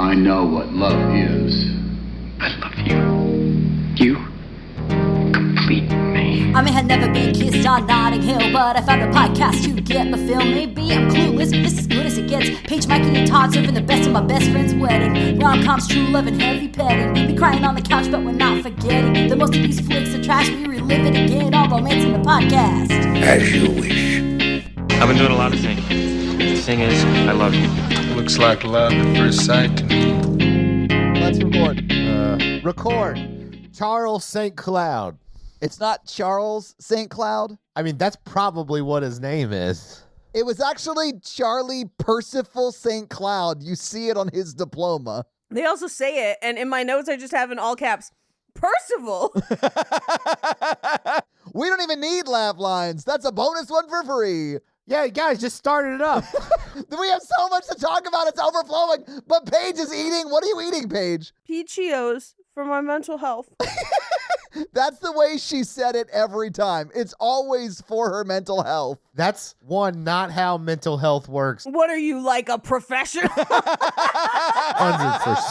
I know what love is. I love you. You complete me. I may have never been kissed on Notting Hill, but I found a podcast to get my fill. Maybe I'm clueless, but this is as good as it gets. Paige, Mikey, and Todd serving the best of my best friend's wedding. Rom-coms, true love, and heavy petting. We crying on the couch, but we're not forgetting that most of these flicks are trash. We relive it again, all romance in the podcast. As you wish. I've been doing a lot of singing. The thing is, I love you. Looks like love at first sight to me. Let's record. Record. Charles St. Cloud. It's not Charles St. Cloud. I mean, that's probably what his name is. It was actually Charlie Percival St. Cloud. You see it on his diploma. They also say it, and in my notes I just have in all caps, Percival. We don't even need laugh lines. That's a bonus one for free. Yeah, guys, just started it up. We have so much to talk about. It's overflowing. But Paige is eating. What are you eating, Paige? Peachios for my mental health. That's the way she said it every time. It's always for her mental health. That's not how mental health works. What are you, like a professional? 100%.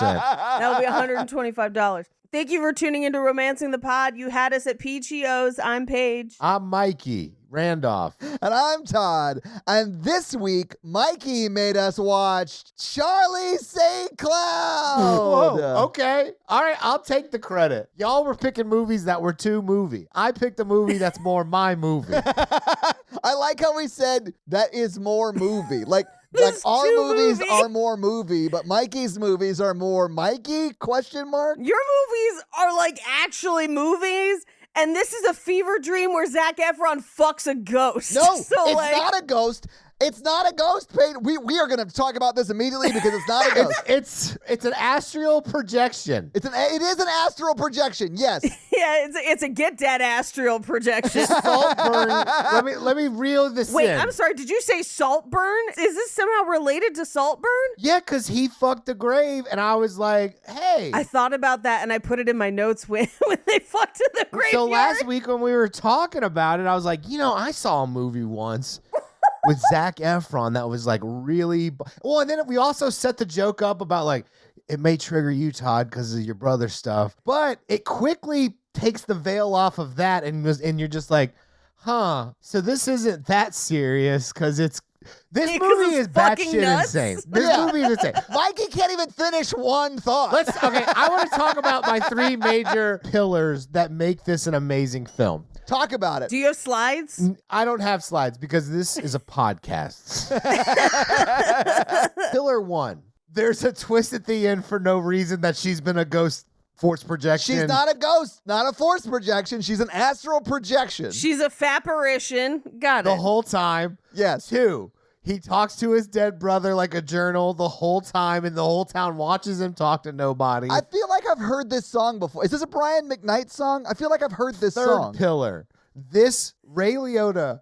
That'll be $125. Thank you for tuning into Romancing the Pod. You had us at Peachios. I'm Paige. I'm Mikey Randolph. And I'm Todd. And this week, Mikey made us watch Charlie St. Cloud. Whoa, okay. All right, I'll take the credit. Y'all were picking movies that were too movie. I picked a movie that's more my movie. I like how we said that is more movie. Like our too movies movie. are more movie, but Mikey's movies are more Mikey? Question mark. Your movies are like actually movies, and this is a fever dream where Zac Efron fucks a ghost. No, So, it's like, not a ghost. It's not a ghost, Peyton. We are going to talk about this immediately because it's not a ghost. It's an astral projection. It is an astral projection, yes. Yeah, it's a get dead astral projection. Saltburn. let me reel this Wait, in. I'm sorry. Did you say Saltburn? Is this somehow related to Saltburn? Yeah, because he fucked the grave, and I was like, hey. I thought about that, and I put it in my notes when they fucked in the graveyard. So last week when we were talking about it, I was like, I saw a movie once with Zac Efron that was like really... Well, and then we also set the joke up about like, it may trigger you, Todd, because of your brother stuff. But it quickly takes the veil off of that and you're just like, huh, so this isn't that serious because this movie is batshit insane. This movie is insane. Mikey can't even finish one thought. I want to talk about my three major pillars that make this an amazing film. Talk about it. Do you have slides? I don't have slides because this is a podcast. Pillar 1. There's a twist at the end for no reason that she's been a ghost force projection. She's not a ghost, not a force projection. She's an astral projection. She's a fapparition. Got it. The whole time. Yes. 2. He talks to his dead brother like a journal the whole time, and the whole town watches him talk to nobody. I feel like I've heard this song before. Is this a Brian McKnight song? I feel like I've heard this song. Third pillar. This Ray Liotta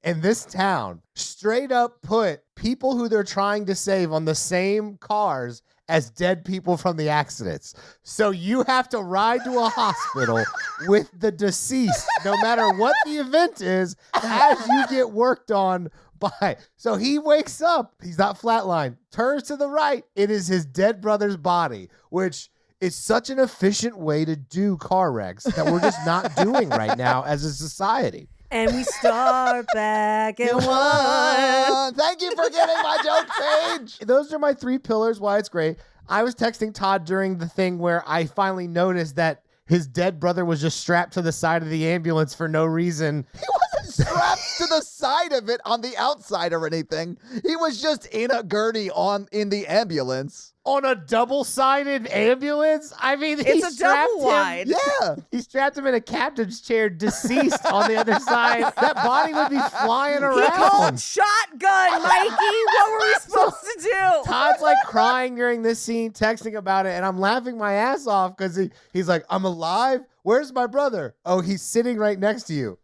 and this town straight up put people who they're trying to save on the same cars as dead people from the accidents. So you have to ride to a hospital with the deceased, no matter what the event is, as you get worked on by. So he wakes up, he's not flatlined, turns to the right, it is his dead brother's body, which is such an efficient way to do car wrecks that we're just not doing right now as a society. And we start back at one. Thank you for getting my joke, Paige. Those are my three pillars, why it's great. I was texting Todd during the thing where I finally noticed that his dead brother was just strapped to the side of the ambulance for no reason. He wasn't strapped to the side of it on the outside or anything. He was just in a gurney in the ambulance. On a double-sided ambulance? I mean, It's a double wide. Yeah. He strapped him in a captain's chair, deceased on the other side. That body would be flying He around. called shotgun, Mikey. What were we supposed to do? Todd's like crying during this scene, texting about it, and I'm laughing my ass off because he's like, I'm alive? Where's my brother? Oh, he's sitting right next to you.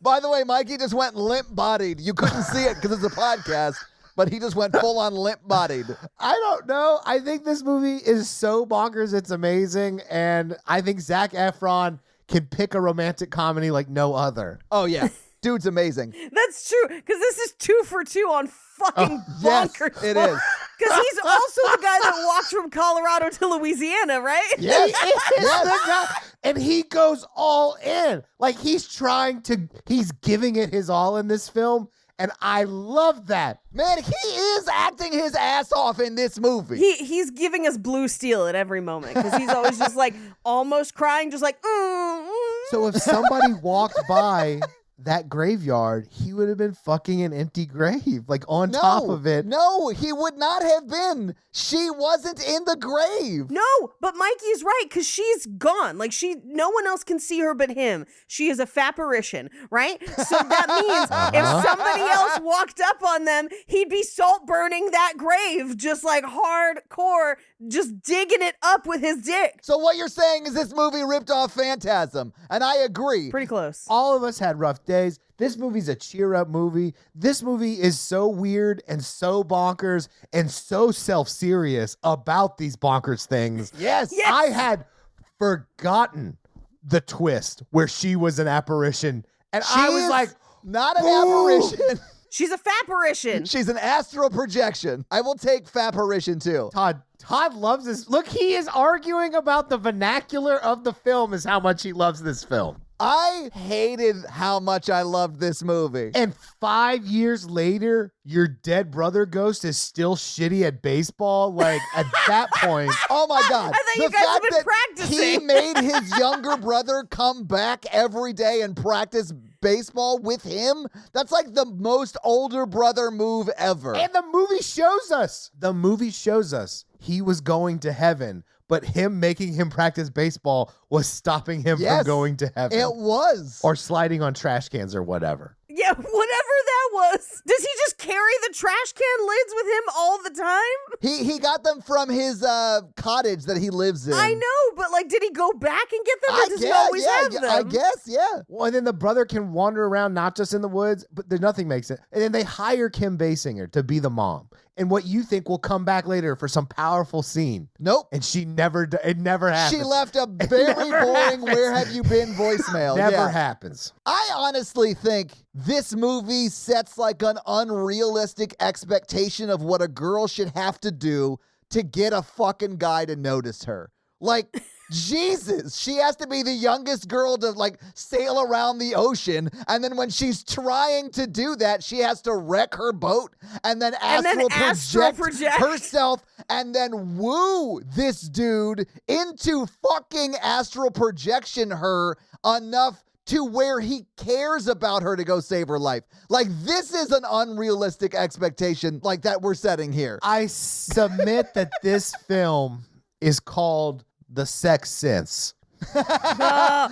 By the way, Mikey just went limp-bodied. You couldn't see it because it's a podcast, but he just went full-on limp-bodied. I don't know. I think this movie is so bonkers, it's amazing, and I think Zac Efron can pick a romantic comedy like no other. Oh, yeah. Dude's amazing. That's true, because this is 2 for 2 on fucking bonkers. Yes, it is. Because he's also the guy that walked from Colorado to Louisiana, right? Yes. He is the guy. And he goes all in. Like he's giving it his all in this film. And I love that. Man, he is acting his ass off in this movie. He's giving us Blue Steel at every moment because he's always just like almost crying, just like, So if somebody walked by that graveyard, he would have been fucking an empty grave, like on top of it. No, he would not have been. She wasn't in the grave. No, but Mikey's right because she's gone. Like no one else can see her but him. She is a fapparition, right? So that means if somebody else walked up on them, he'd be salt burning that grave, just like hardcore, just digging it up with his dick. So what you're saying is this movie ripped off Phantasm, and I agree. Pretty close. All of us had rough days. This movie's a cheer up movie. This movie is so weird and so bonkers and so self-serious about these bonkers things. Yes. I had forgotten the twist where she was an apparition. And I was is like, not an "Ooh." apparition. She's a fapparition. She's an astral projection. I will take fapparition too. Todd loves this. Look, he is arguing about the vernacular of the film is how much he loves this film. I hated how much I loved this movie. And 5 years later, your dead brother ghost is still shitty at baseball. Like at that point, Oh my God. I thought you guys have been practicing. He made his younger brother come back every day and practice baseball with him. That's like the most older brother move ever. and the movie shows us he was going to heaven, but him making him practice baseball was stopping him Yes, from going to heaven. It was. Or sliding on trash cans or whatever. Yeah, whatever that was. Does he just carry the trash can lids with him all the time? He got them from his cottage that he lives in. I know, but like, did he go back and get them, or does he always have them? I guess, yeah. Well, and then the brother can wander around, not just in the woods, but nothing makes it. And then they hire Kim Basinger to be the mom. And what you think will come back later for some powerful scene. Nope. And it never happens. She left a very boring happens. "Where have you been" voicemail. Never happens. I honestly think this movie sets like an unrealistic expectation of what a girl should have to do to get a fucking guy to notice her. Like, Jesus, she has to be the youngest girl to like sail around the ocean. And then when she's trying to do that, she has to wreck her boat and then astral project herself and then woo this dude into fucking astral projection her enough to where he cares about her to go save her life. Like, this is an unrealistic expectation like that we're setting here. I submit that this film is called The Sex Sense. Yeah.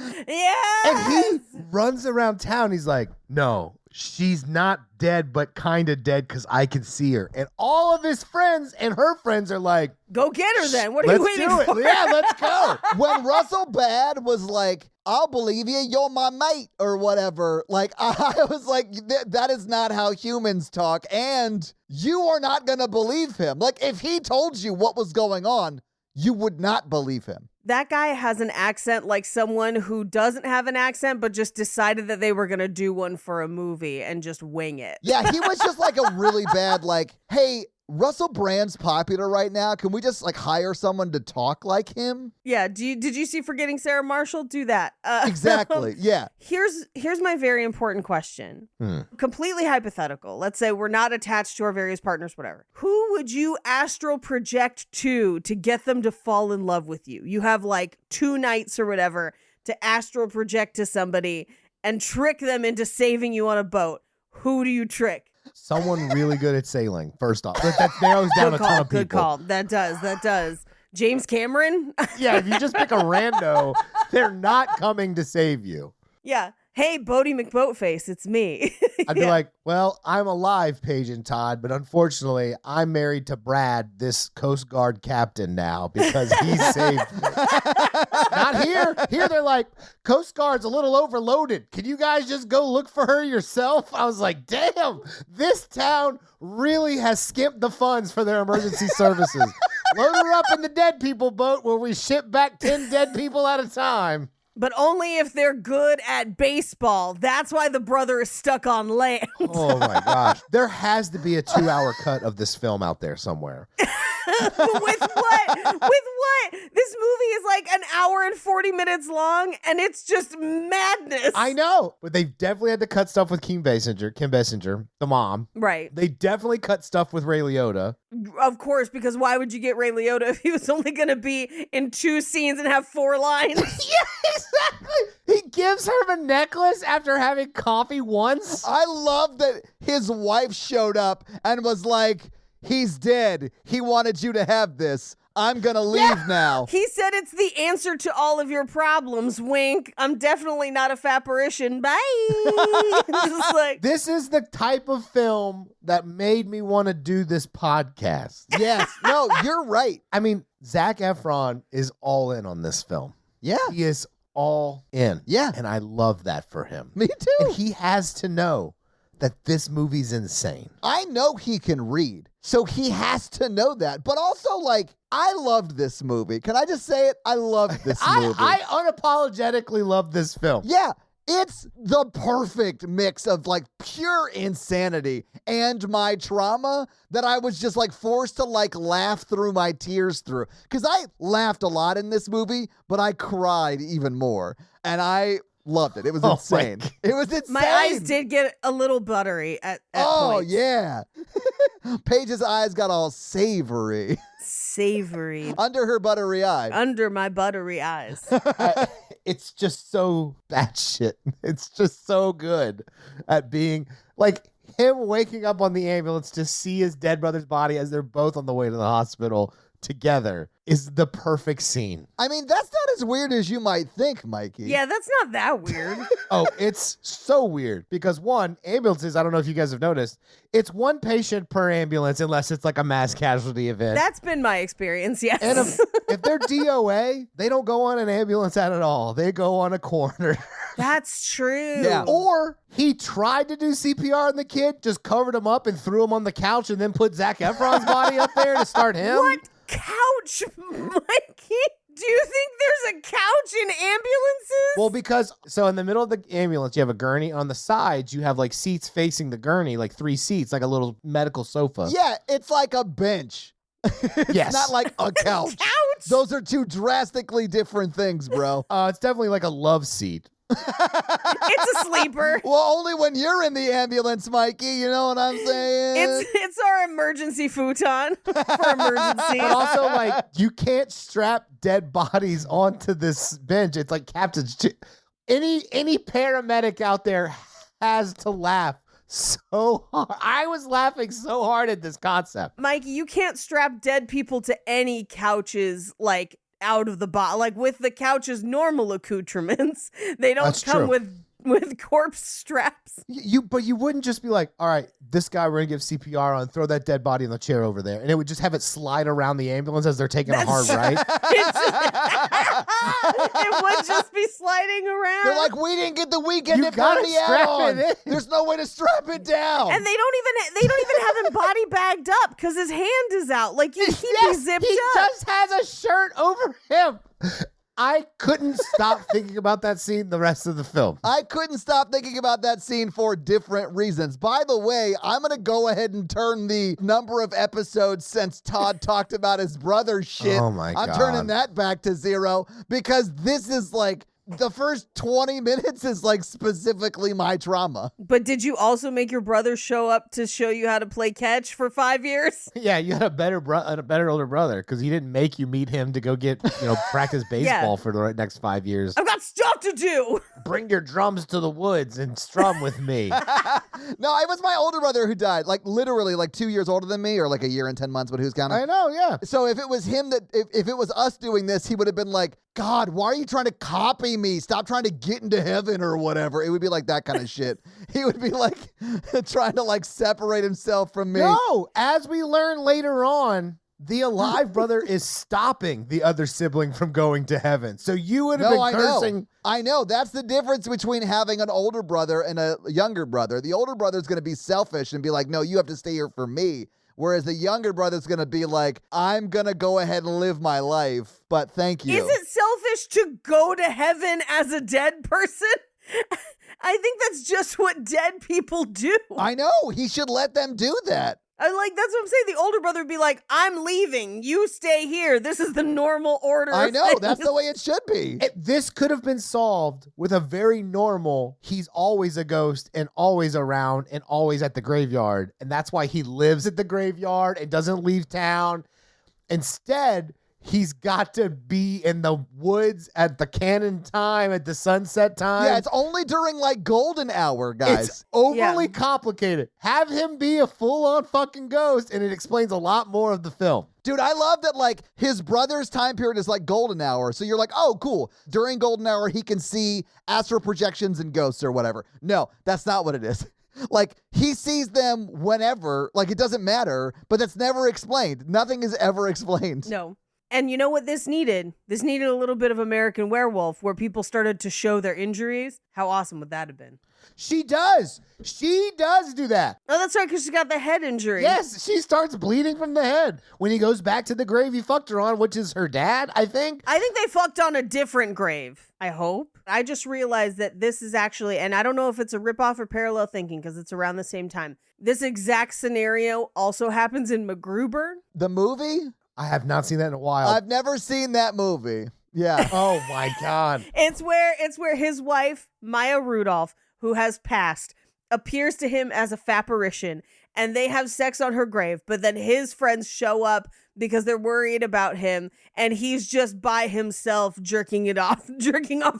And he runs around town. He's like, no, she's not dead, but kind of dead because I can see her. And all of his friends and her friends are like, Go get her then. What are you let's waiting do it. for? Yeah, let's go. When Russell Bad was like, I'll believe you, you're my mate, or whatever, like, I was like, that is not how humans talk, and you are not going to believe him. Like, if he told you what was going on, you would not believe him. That guy has an accent like someone who doesn't have an accent, but just decided that they were going to do one for a movie and just wing it. Yeah, he was just like a really bad, like, hey, Russell Brand's popular right now. Can we just like hire someone to talk like him? Yeah. Did you see Forgetting Sarah Marshall? Do that. Exactly. Yeah. Here's my very important question. Completely hypothetical. Let's say we're not attached to our various partners, whatever. Who would you astral project to get them to fall in love with you? You have like 2 nights or whatever to astral project to somebody and trick them into saving you on a boat. Who do you trick? Someone really good at sailing, first off. That narrows down a ton of people. Good call. That does. James Cameron? Yeah, if you just pick a rando, they're not coming to save you. Yeah. Hey, Bodie McBoatface, it's me. I'd be like, well, I'm alive, Paige and Todd, but unfortunately, I'm married to Brad, this Coast Guard captain now, because he saved me. Not here. Here they're like, Coast Guard's a little overloaded. Can you guys just go look for her yourself? I was like, damn, this town really has skimped the funds for their emergency services. Load her up in the dead people boat where we ship back 10 dead people at a time. But only if they're good at baseball. That's why the brother is stuck on land. Oh my gosh. There has to be a 2-hour cut of this film out there somewhere. With what? With what? This movie is like an hour and 40 minutes long, and it's just madness. I know, but they definitely had to cut stuff with Kim Basinger, the mom. Right. They definitely cut stuff with Ray Liotta. Of course, because why would you get Ray Liotta if he was only going to be in 2 scenes and have 4 lines? Yeah, exactly. He gives her the necklace after having coffee once. I love that his wife showed up and was like, he's dead. He wanted you to have this. I'm going to leave now. He said it's the answer to all of your problems. Wink. I'm definitely not a fapparition. Bye. Just like, This is the type of film that made me want to do this podcast. Yes. No, you're right. I mean, Zac Efron is all in on this film. Yeah. He is all in. Yeah. And I love that for him. Me too. And he has to know that this movie's insane. I know he can read, so he has to know that. But also, like, I loved this movie. Can I just say it? I loved this movie. I unapologetically love this film. Yeah, it's the perfect mix of like pure insanity and my trauma that I was just like forced to like laugh through my tears through. Because I laughed a lot in this movie, but I cried even more. And I loved it. It was Oh my insane. God. It was insane. my eyes did get a little buttery at Oh, points. yeah. Paige's eyes got all savory Savory. under her buttery eye. Under my buttery eyes. It's just so batshit. It's just so good at being like him waking up on the ambulance to see his dead brother's body as they're both on the way to the hospital together is the perfect scene. I mean, that's not as weird as you might think, Mikey. Yeah, that's not that weird. Oh, it's so weird because one, ambulances, I don't know if you guys have noticed, it's 1 patient per ambulance unless it's like a mass casualty event. That's been my experience, yes. And if they're DOA, they don't go on an ambulance at all. They go on a corner. That's true. Yeah. Or he tried to do CPR on the kid, just covered him up and threw him on the couch and then put Zac Efron's body up there to start him. What couch, Mikey? Do you think there's a couch in ambulances? Well, because so in the middle of the ambulance, you have a gurney. On the sides, you have like seats facing the gurney, like 3 seats, like a little medical sofa. Yeah, it's like a bench. It's Yes. not like a couch. Couch? Those are 2 drastically different things, bro. It's definitely like a love seat. It's a sleeper. Well, only when you're in the ambulance, Mikey. You know what I'm saying? It's our emergency futon for emergency. But also, like, you can't strap dead bodies onto this bench. It's like captain's. Any paramedic out there has to laugh so hard. I was laughing so hard at this concept. Mikey, you can't strap dead people to any couches like out of the box, like with the couch's normal accoutrements. They don't That's come true. with corpse straps. But you wouldn't just be like, all right, this guy we're gonna give CPR on, throw that dead body in the chair over there, and it would just have it slide around the ambulance as they're taking a hard right. It would just be sliding around. They're like, we didn't get the weekend You at gotta party strap add-on. it in. There's no way to strap it down. and they don't even have him body bagged up because his hand is out. Like he be zipped he up. just has a shirt over him. I couldn't stop thinking about that scene the rest of the film. I couldn't stop thinking about that scene for different reasons. By the way, I'm going to go ahead and turn the number of episodes since Todd talked about his brother's shit. Oh my I'm God. turning that back to 0 because this is like the first 20 minutes is like specifically my trauma. But did you also make your brother show up to show you how to play catch for 5 years? Yeah, you had a better older brother because he didn't make you meet him to go get practice baseball for the next 5 years. I've got stuff to do. Bring your drums to the woods and strum with me. No, it was my older brother who died, like literally like 2 years older than me, or like a year and 10 months, but who's counting? I know, yeah. So if it was him if it was us doing this, he would have been like, God, why are you trying to copy me? Stop trying to get into heaven or whatever. It would be like that kind of shit. He would be like trying to like separate himself from me. No, as we learn later on, the alive brother is stopping the other sibling from going to heaven. So you would have been cursing. I know. That's the difference between having an older brother and a younger brother. The older brother is going to be selfish and be like, no, you have to stay here for me. Whereas the younger brother's going to be like, I'm going to go ahead and live my life, but thank you. Is it selfish to go to heaven as a dead person? I think that's just what dead people do. I know. He should let them do that. That's what I'm saying. The older brother would be like, I'm leaving. You stay here. This is the normal order. I of know. things." That's the way it should be. This could have been solved with a very normal, he's always a ghost and always around and always at the graveyard. And that's why he lives at the graveyard and doesn't leave town. Instead, he's got to be in the woods at the canon time, at the sunset time. Yeah, it's only during like golden hour, guys. It's overly complicated. Have him be a full-on fucking ghost, and it explains a lot more of the film. Dude, I love that, like, his brother's time period is like golden hour. So you're like, oh, cool. During golden hour, he can see astral projections and ghosts or whatever. No, that's not what it is. Like, he sees them whenever. Like, it doesn't matter, but that's never explained. Nothing is ever explained. No. And you know what this needed? This needed a little bit of American Werewolf where people started to show their injuries. How awesome would that have been? She does. She does do that. Oh, that's right, because she got the head injury. Yes, she starts bleeding from the head when he goes back to the grave he fucked her on, which is her dad, I think. I think they fucked on a different grave. I hope. I just realized that this is actually, and I don't know if it's a ripoff or parallel thinking because it's around the same time. This exact scenario also happens in MacGruber. The movie? I have not seen that in a while. I've never seen that movie. Yeah. Oh my God. It's where his wife, Maya Rudolph, who has passed, appears to him as a fapparition, and they have sex on her grave, but then his friends show up because they're worried about him, and he's just by himself jerking off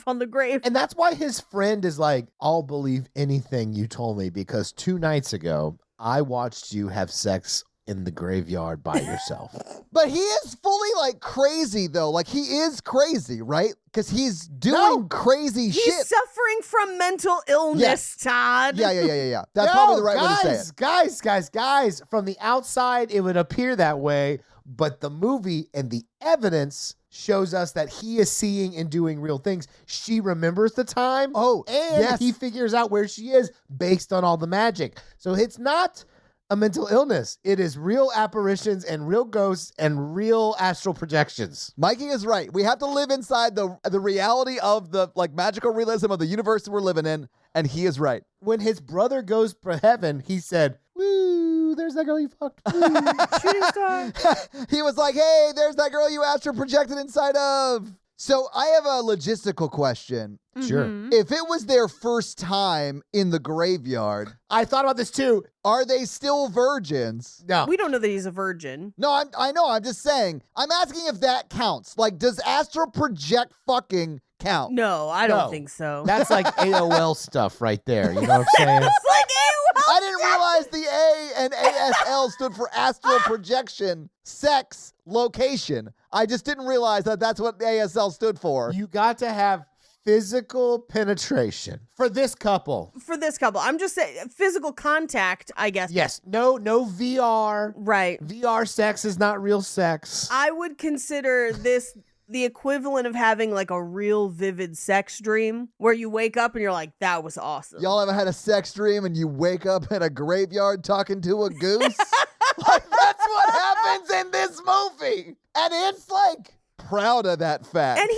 on the grave. And that's why his friend is like, I'll believe anything you told me because 2 nights ago, I watched you have sex in the graveyard by yourself. But he is fully like crazy though. Like he is crazy, right? Because he's doing crazy shit. He's suffering from mental illness, Yes. Todd. Yeah. That's probably the right way to say it. Guys. From the outside, it would appear that way, but the movie and the evidence shows us that he is seeing and doing real things. She remembers the time. Oh, and yes. he figures out where she is based on all the magic. So it's not a mental illness. It is real apparitions and real ghosts and real astral projections. Mikey is right. We have to live inside the reality of the like magical realism of the universe we're living in, and he is right. When his brother goes for heaven, he said, "Woo, there's that girl you fucked." Woo. Shooting star. He was like, hey, there's that girl you astral projected inside of. So I have a logistical question. Sure. If it was their first time in the graveyard, I thought about this too. are they still virgins? No. We don't know that he's a virgin. No, I know. I'm just saying. I'm asking if that counts. Like, does astral project fucking count? No, I don't No. think so. That's like AOL stuff right there. You know what I'm saying? It's like AOL. I didn't realize the A and ASL stood for astral projection, sex, location. I just didn't realize that that's what ASL stood for. You got to have physical penetration for this couple. For this couple, I'm just saying physical contact, I guess. Yes. No VR. Right. VR sex is not real sex. I would consider this the equivalent of having like a real vivid sex dream where you wake up and you're like, that was awesome. Y'all ever had a sex dream and you wake up in a graveyard talking to a goose? Like, that's what happens in this movie. And it's like proud of that fact. And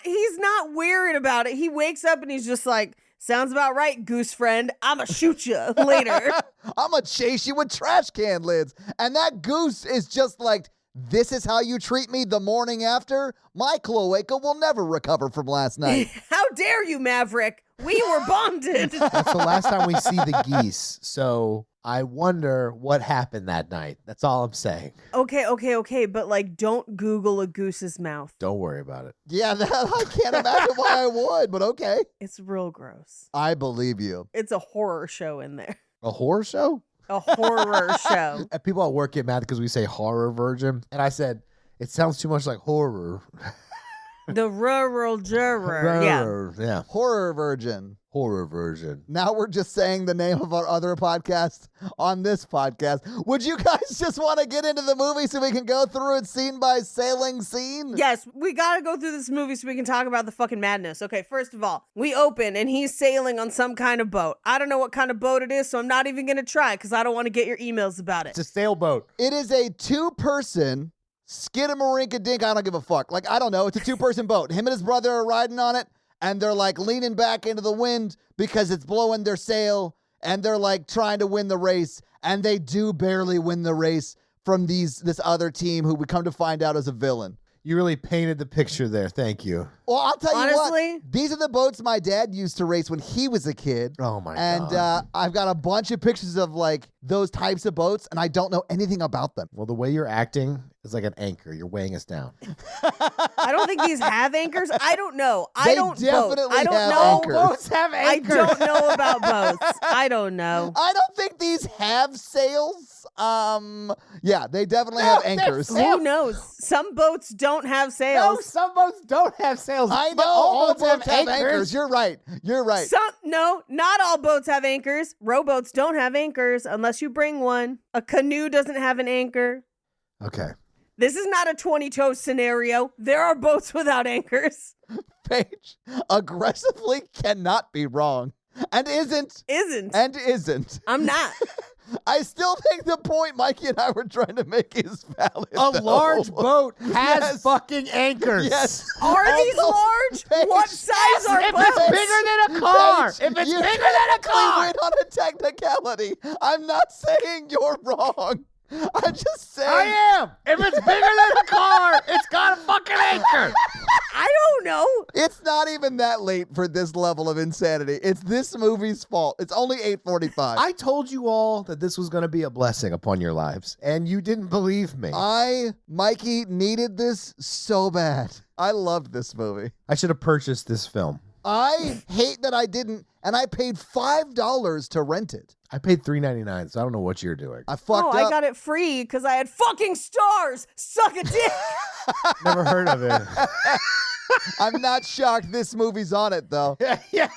he's not weird about it. He wakes up and he's just like, sounds about right, goose friend. I'ma shoot you later. I'm going to chase you with trash can lids. And that goose is just like, this is how you treat me the morning after? My cloaca will never recover from last night. How dare you, Maverick? We were bonded. That's the last time we see the geese. So I wonder what happened that night. That's all I'm saying. Okay. But like, don't Google a goose's mouth. Don't worry about it. Yeah, I can't imagine why I would, but okay. It's real gross. I believe you. It's a horror show in there. A horror show? A horror show. And people at work get mad because we say horror virgin. And I said, it sounds too much like horror. The rural juror. Yeah. Yeah. Horror virgin. horror version. Now we're just saying the name of our other podcast on this podcast. Would you guys just want to get into the movie so we can go through it scene by sailing scene? Yes, we gotta go through this movie so we can talk about the fucking madness. Okay, first of all, we open and he's sailing on some kind of boat. I don't know what kind of boat it is, so I'm not even gonna try because I don't want to get your emails about it. It's a sailboat. It is a 2-person skidamarinka-dink. I don't give a fuck. Like, I don't know. It's a 2-person boat. Him and his brother are riding on it, and they're like leaning back into the wind because it's blowing their sail, and they're like trying to win the race, and they do barely win the race from this other team who we come to find out is a villain. You really painted the picture there. Thank you. Well, I'll tell you Honestly? what. These are the boats my dad used to race when he was a kid. Oh, my and, God. And I've got a bunch of pictures of, like, those types of boats, and I don't know anything about them. Well, the way you're acting is like an anchor. You're weighing us down. I don't think these have anchors. I don't know. They I don't boat. definitely I don't have know. anchors. Boats have anchors. I don't know about boats. I don't know. I don't think these have sails. Yeah, they definitely have anchors. Who knows? Some boats don't have No, sails. some boats don't have sails. I know but all boats have anchors. You're right. No, not all boats have anchors. Rowboats don't have anchors unless you bring one. A canoe doesn't have an anchor. Okay. This is not a 20-toe scenario. There are boats without anchors. Paige aggressively cannot be wrong. And isn't. I'm not. I still think the point Mikey and I were trying to make is valid. A though. large boat has Yes. fucking anchors. Yes. Are these Also, large? Paige, What size are If boats? it's bigger than a car. Paige, If it's you bigger than a technically car. win on a technicality. I'm not saying you're wrong. I'm just saying. I am. If it's bigger than a car, it's got a fucking anchor. I don't know. It's not even that late for this level of insanity. It's this movie's fault. It's only 8:45. I told you all that this was going to be a blessing upon your lives, and you didn't believe me. Mikey, needed this so bad. I loved this movie. I should have purchased this film. I hate that I didn't, and I paid $5 to rent it. I paid $3.99, so I don't know what you're doing. I fucked up. I got it free because I had fucking stars. Suck a dick. Never heard of it. I'm not shocked this movie's on it, though. Yeah.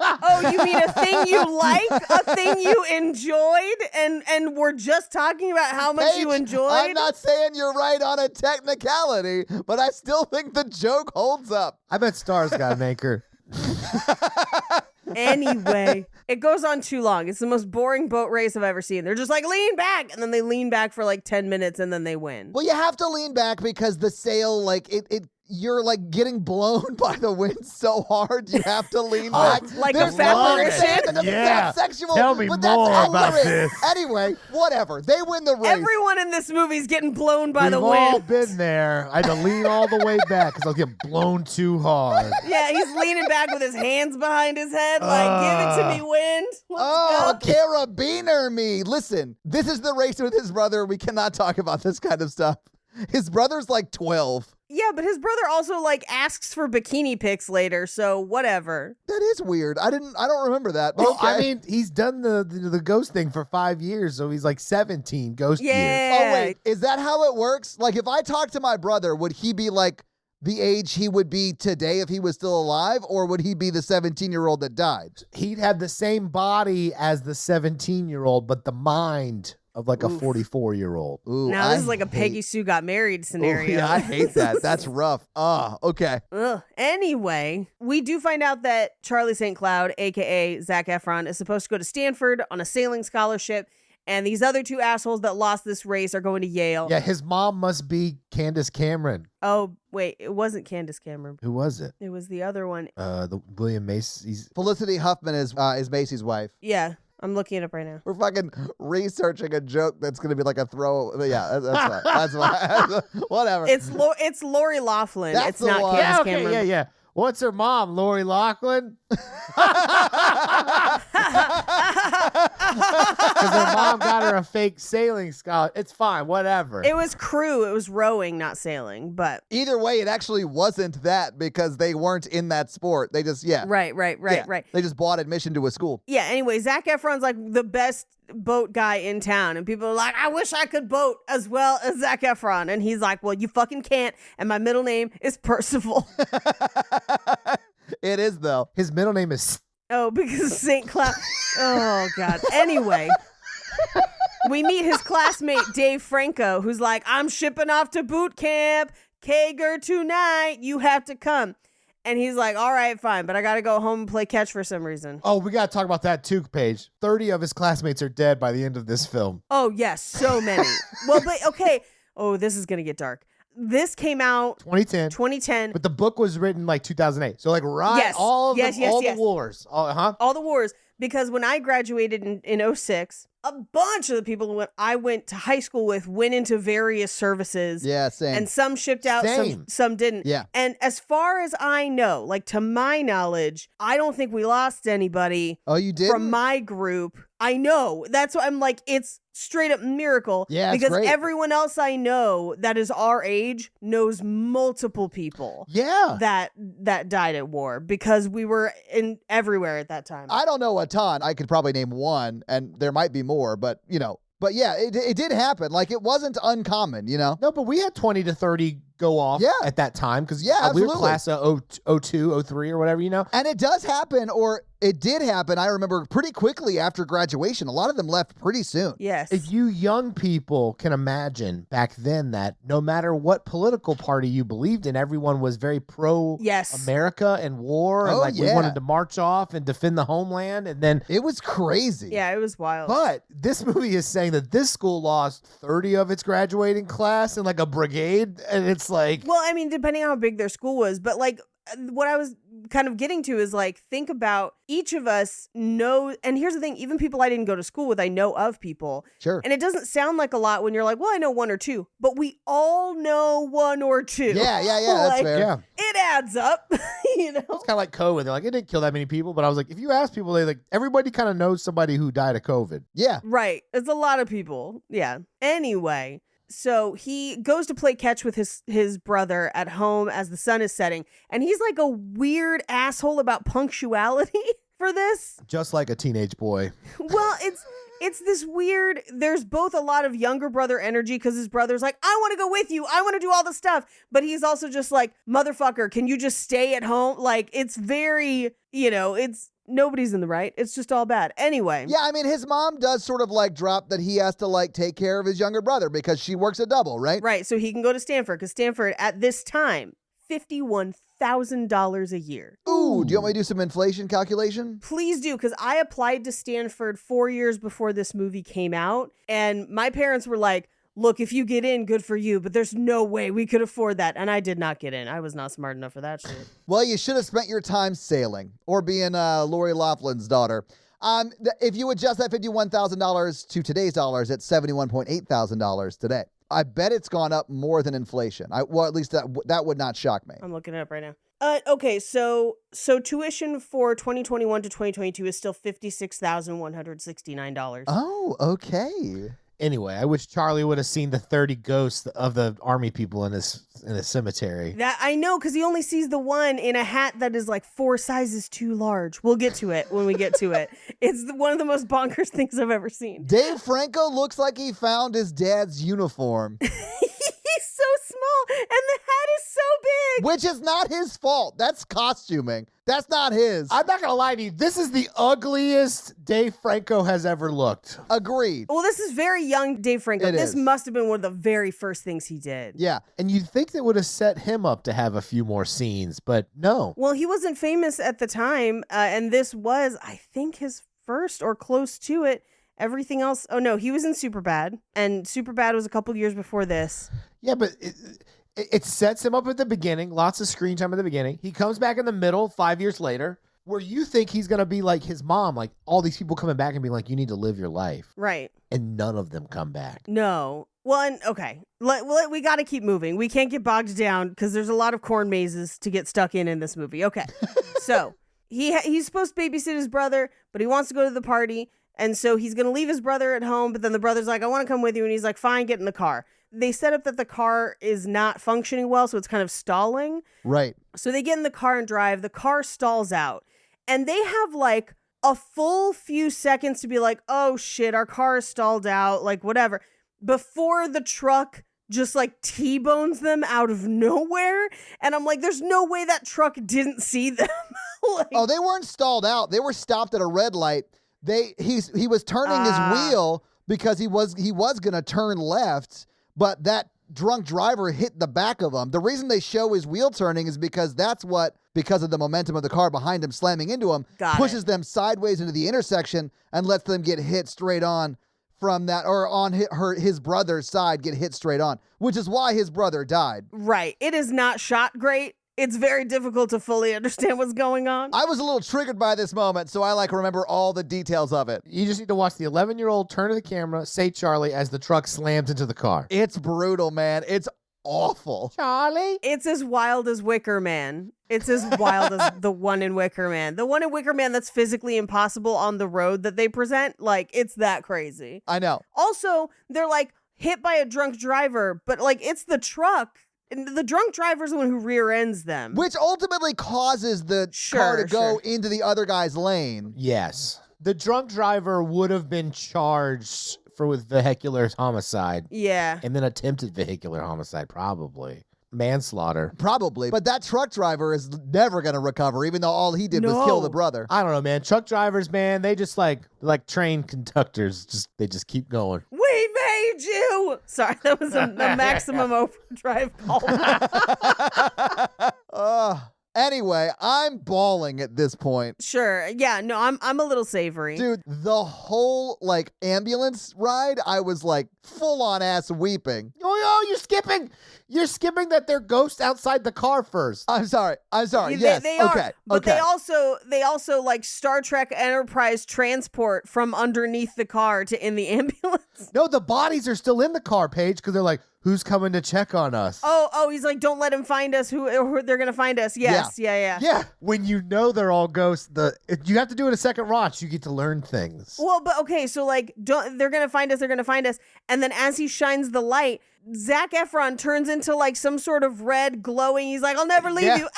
Oh, you mean a thing you like? A thing you enjoyed? And we're just talking about how much you Paige, enjoyed? I'm not saying you're right on a technicality, but I still think the joke holds up. I bet Stars got an anchor. Anyway, it goes on too long. It's the most boring boat race I've ever seen. They're just like, lean back. And then they lean back for like 10 minutes and then they win. Well, you have to lean back because the sail, like, you're like getting blown by the wind so hard you have to lean back. Like a There's fat no person? understanding of Yeah. that sexual. Tell me but that's more about hilarious. this. Anyway, whatever. They win the race. Everyone in this movie's getting blown by We've the all wind. been there. I had to lean all the way back because I was getting blown too hard. Yeah, he's leaning back with his hands behind his head, like, give it to me, wind. Oh, Let's go. carabiner me. Listen, this is the race with his brother. We cannot talk about this kind of stuff. His brother's like 12. Yeah, but his brother also like asks for bikini pics later, so whatever. That is weird. I don't remember that. But Well, okay. I mean, he's done the ghost thing for 5 years, so he's like 17 ghost years. Yeah. Oh, wait. Is that how it works? Like, if I talk to my brother, would he be like the age he would be today if he was still alive, or would he be the 17-year-old that died? He'd have the same body as the 17-year-old, but the mind of like a 44-year-old. Ooh, Now this I is like a Peggy hate- Sue got married Ooh, scenario. yeah, I hate that. That's rough. Okay. Ugh. Anyway, we do find out that Charlie St. Cloud, aka Zac Efron, is supposed to go to Stanford on a sailing scholarship, and these other two assholes that lost this race are going to Yale. Yeah, his mom must be Candace Cameron. Oh, wait, it wasn't Candace Cameron. Who was it? It was the other one. The William Macy's. Felicity Huffman is Macy's wife. Yeah, I'm looking it up right now. We're fucking researching a joke that's going to be like a throw. But yeah, that's fine. That's fine. Whatever. It's Lori Laughlin. That's it's the not one. Candace Yeah, okay, Cameron. yeah. What's her mom? Lori Loughlin? Because her mom got her a fake sailing scholarship. It's fine, whatever. It was crew. It was rowing, not sailing. But Either way, it actually wasn't that because they weren't in that sport. They just, right. They just bought admission to a school. Yeah, anyway, Zac Efron's like the best boat guy in town. And people are like, I wish I could boat as well as Zac Efron. And he's like, well, you fucking can't. And my middle name is Percival. It is, though. His middle name is Oh, because St. Cloud. Oh, God. Anyway, we meet his classmate, Dave Franco, who's like, I'm shipping off to boot camp. Kager tonight. You have to come. And he's like, all right, fine, but I got to go home and play catch for some reason. Oh, we got to talk about that too, Paige. 30 of his classmates are dead by the end of this film. Oh, yes, so many. Well, but okay. Oh, this is going to get dark. This came out 2010. But the book was written like 2008. So like all the wars. All the wars. Because when I graduated in 06, a bunch of the people who I went to high school with went into various services. Yeah, same. And some shipped out, some didn't. Yeah. And as far as I know, like to my knowledge, I don't think we lost anybody. Oh, you did? From my group. I know. That's why I'm like, it's straight up miracle. Yeah, because great. everyone else I know that is our age knows multiple people. Yeah. That died at war because we were in everywhere at that time. I don't know a ton. I could probably name one, and there might be more, but But yeah, it did happen. Like, it wasn't uncommon, No, but we had 20 to 30 go off at that time because we were class of 02, 03 or whatever, And it does happen, or it did happen, I remember, pretty quickly after graduation. A lot of them left pretty soon. Yes. If you young people can imagine back then that no matter what political party you believed in, everyone was very pro-America and war. And we wanted to march off and defend the homeland. And then it was crazy. Yeah, it was wild. But this movie is saying that this school lost 30 of its graduating class in like a brigade. And it's like... Well, I mean, depending on how big their school was. But like, what I was kind of getting to is like, think about each of us know, and here's the thing, even people I didn't go to school with, I know of people. Sure. And it doesn't sound like a lot when you're like, well, I know one or two, but we all know one or two. Yeah, that's fair. Yeah. It adds up, It's kind of like COVID. They're like, it didn't kill that many people, but I was like, if you ask people, they like, everybody kind of knows somebody who died of COVID. Yeah. Right. It's a lot of people. Yeah. Anyway. So he goes to play catch with his brother at home as the sun is setting. And he's like a weird asshole about punctuality for this. Just like a teenage boy. Well, it's this weird, there's both a lot of younger brother energy because his brother's like, I want to go with you. I want to do all the stuff. But he's also just like, motherfucker, can you just stay at home? Like, it's very, it's... Nobody's in the right. It's just all bad. Anyway. Yeah, I mean, his mom does sort of like drop that he has to like take care of his younger brother because she works a double, right? Right. So he can go to Stanford because Stanford at this time, $51,000 a year. Ooh, do you want me to do some inflation calculation? Please do, because I applied to Stanford 4 years before this movie came out. And my parents were like, look, if you get in, good for you, but there's no way we could afford that. And I did not get in. I was not smart enough for that shit. Well, you should have spent your time sailing or being Lori Laughlin's daughter. If you adjust that $51,000 to today's dollars, it's $71.8 thousand today. I bet it's gone up more than inflation. Well, at least that would not shock me. I'm looking it up right now. Okay, so tuition for 2021 to 2022 is still $56,169. Oh, okay. Anyway, I wish Charlie would have seen the 30 ghosts of the army people in a cemetery. That I know, because he only sees the one in a hat that is like 4 sizes too large. We'll get to it when we get to it. It's one of the most bonkers things I've ever seen. Dave Franco looks like he found his dad's uniform. He's so small, and the hat is so big. Which is not his fault. That's costuming. That's not his. I'm not going to lie to you. This is the ugliest Dave Franco has ever looked. Agreed. Well, this is very young Dave Franco. This is. Must have been one of the very first things he did. Yeah. And you'd think that would have set him up to have a few more scenes, but no. Well, he wasn't famous at the time, and this was, I think, his first or close to it. Everything else, oh no, he was in Superbad, and Superbad was a couple years before this. Yeah, but it sets him up at the beginning, lots of screen time at the beginning. He comes back in the middle 5 years later, where you think he's going to be like his mom, like all these people coming back and being like, you need to live your life. Right. And none of them come back. No. Well, and okay, we got to keep moving. We can't get bogged down because there's a lot of corn mazes to get stuck in this movie. Okay, so he's supposed to babysit his brother, but he wants to go to the party. And so he's going to leave his brother at home, but then the brother's like, I want to come with you. And he's like, fine, get in the car. They set up that the car is not functioning well, so it's kind of stalling. Right. So they get in the car and drive. The car stalls out. And they have like a full few seconds to be like, oh shit, our car is stalled out, like whatever. Before the truck just like T-bones them out of nowhere. And I'm like, there's no way that truck didn't see them. Like, Oh, they weren't stalled out. They were stopped at a red light. He was turning his wheel because he was gonna turn left, but that drunk driver hit the back of him. The reason they show his wheel turning is because because of the momentum of the car behind him slamming into him, pushes them sideways into the intersection and lets them get hit straight on from that, or on his brother's side, get hit straight on, which is why his brother died. Right. It is not shot great. It's very difficult to fully understand what's going on. I was a little triggered by this moment, so I remember all the details of it. You just need to watch the 11-year-old turn to the camera, say Charlie as the truck slams into the car. It's brutal, man. It's awful. Charlie? It's as wild as Wicker Man. It's as wild as the one in Wicker Man. The one in Wicker Man that's physically impossible on the road that they present, like, it's that crazy. I know. Also, they're like hit by a drunk driver, but like it's the truck. And the drunk driver's the one who rear ends them. Which ultimately causes the car to go into the other guy's lane. Yes. The drunk driver would have been charged with vehicular homicide. Yeah. And then attempted vehicular homicide, probably. Manslaughter. Probably. But that truck driver is never going to recover, even though all he did was kill the brother. I don't know, man. Truck drivers, man, they just like train conductors. They just keep going. We made you! Sorry, that was a maximum overdrive call. Anyway, I'm bawling at this point. Sure. Yeah, no, I'm a little savory. Dude, the whole ambulance ride, I was full on ass weeping. Oh, you're skipping that they're ghosts outside the car first. I'm sorry. Yes. They okay. are. But they also like Star Trek Enterprise transport from underneath the car to in the ambulance. No, the bodies are still in the car, Paige, because they're like, who's coming to check on us? Oh, he's like, don't let him find us. Who they're gonna find us? Yes, yeah. Yeah, when you know they're all ghosts, you have to do it a second watch. You get to learn things. Well, but okay, so they're gonna find us. They're gonna find us, and then as he shines the light, Zac Efron turns into some sort of red glowing. He's like, I'll never leave you.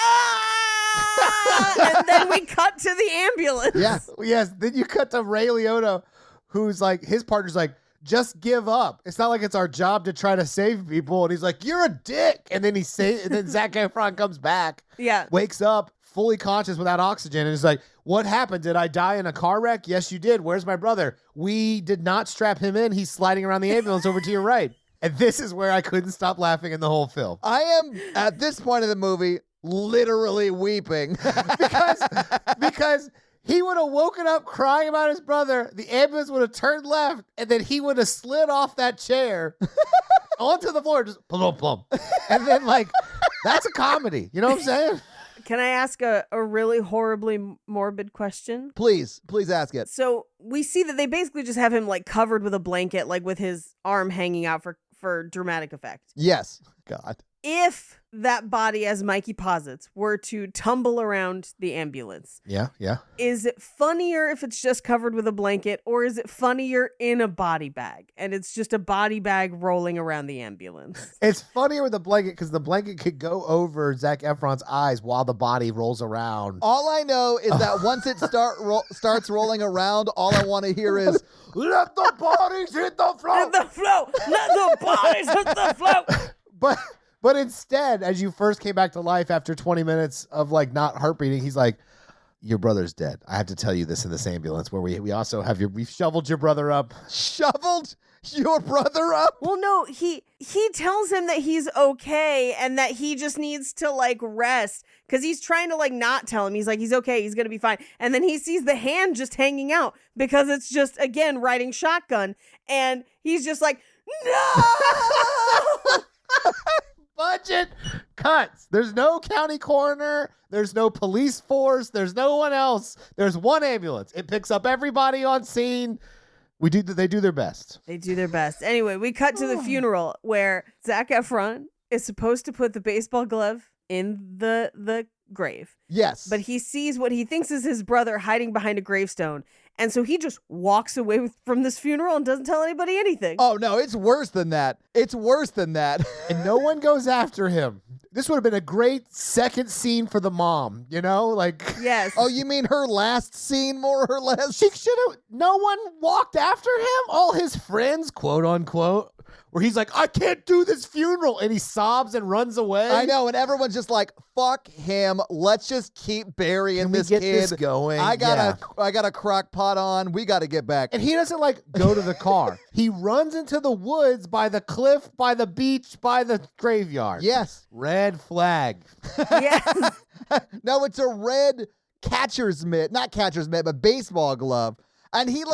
And then we cut to the ambulance. Yeah. Yes. Then you cut to Ray Liotta, who's his partner's like, just give up. It's not like it's our job to try to save people. And he's like, you're a dick. And then and then Zac Efron comes back. Yeah. Wakes up fully conscious without oxygen. And is like, what happened? Did I die in a car wreck? Yes, you did. Where's my brother? We did not strap him in. He's sliding around the ambulance over to your right. And this is where I couldn't stop laughing in the whole film. I am, at this point of the movie, literally weeping. because he would have woken up crying about his brother, the ambulance would have turned left, and then he would have slid off that chair onto the floor, just plump. And then, that's a comedy. You know what I'm saying? Can I ask a really horribly morbid question? Please ask it. So we see that they basically just have him covered with a blanket, with his arm hanging out for dramatic effect. Yes. God. If that body, as Mikey posits, were to tumble around the ambulance. Yeah. Is it funnier if it's just covered with a blanket, or is it funnier in a body bag and it's just a body bag rolling around the ambulance? It's funnier with the blanket because the blanket could go over Zac Efron's eyes while the body rolls around. All I know is that once it starts rolling around, all I want to hear is, let the bodies hit the floor. Hit the floor. Let the bodies hit the floor. But instead, as you first came back to life after 20 minutes of not heart beating, he's like, your brother's dead. I have to tell you this in this ambulance where we also have we've shoveled your brother up. Shoveled your brother up? Well, no, he tells him that he's okay and that he just needs to rest because he's trying to not tell him. He's like, he's okay. He's going to be fine. And then he sees the hand just hanging out because it's just, again, riding shotgun. And he's just like, no! Budget cuts. There's no county coroner. There's no police force. There's no one else. There's one ambulance. It picks up everybody on scene. They do their best. They do their best. Anyway, we cut to the funeral where Zac Efron is supposed to put the baseball glove in the grave. Yes. But he sees what he thinks is his brother hiding behind a gravestone. And so he just walks away from this funeral and doesn't tell anybody anything. Oh, no, it's worse than that. And no one goes after him. This would have been a great second scene for the mom, Yes. Oh, you mean her last scene, more or less? She should have. No one walked after him. All his friends, quote unquote, where he's like, I can't do this funeral, and he sobs and runs away. I know, and everyone's just like, fuck him. Let's just keep burying Can we this get kid. this going? I got a crock pot on. We got to get back. And he doesn't like go to the car. He runs into the woods by the cliff, by the beach, by the graveyard. Yes. Red flag. Yeah. No, it's a red not catcher's mitt, but baseball glove. And he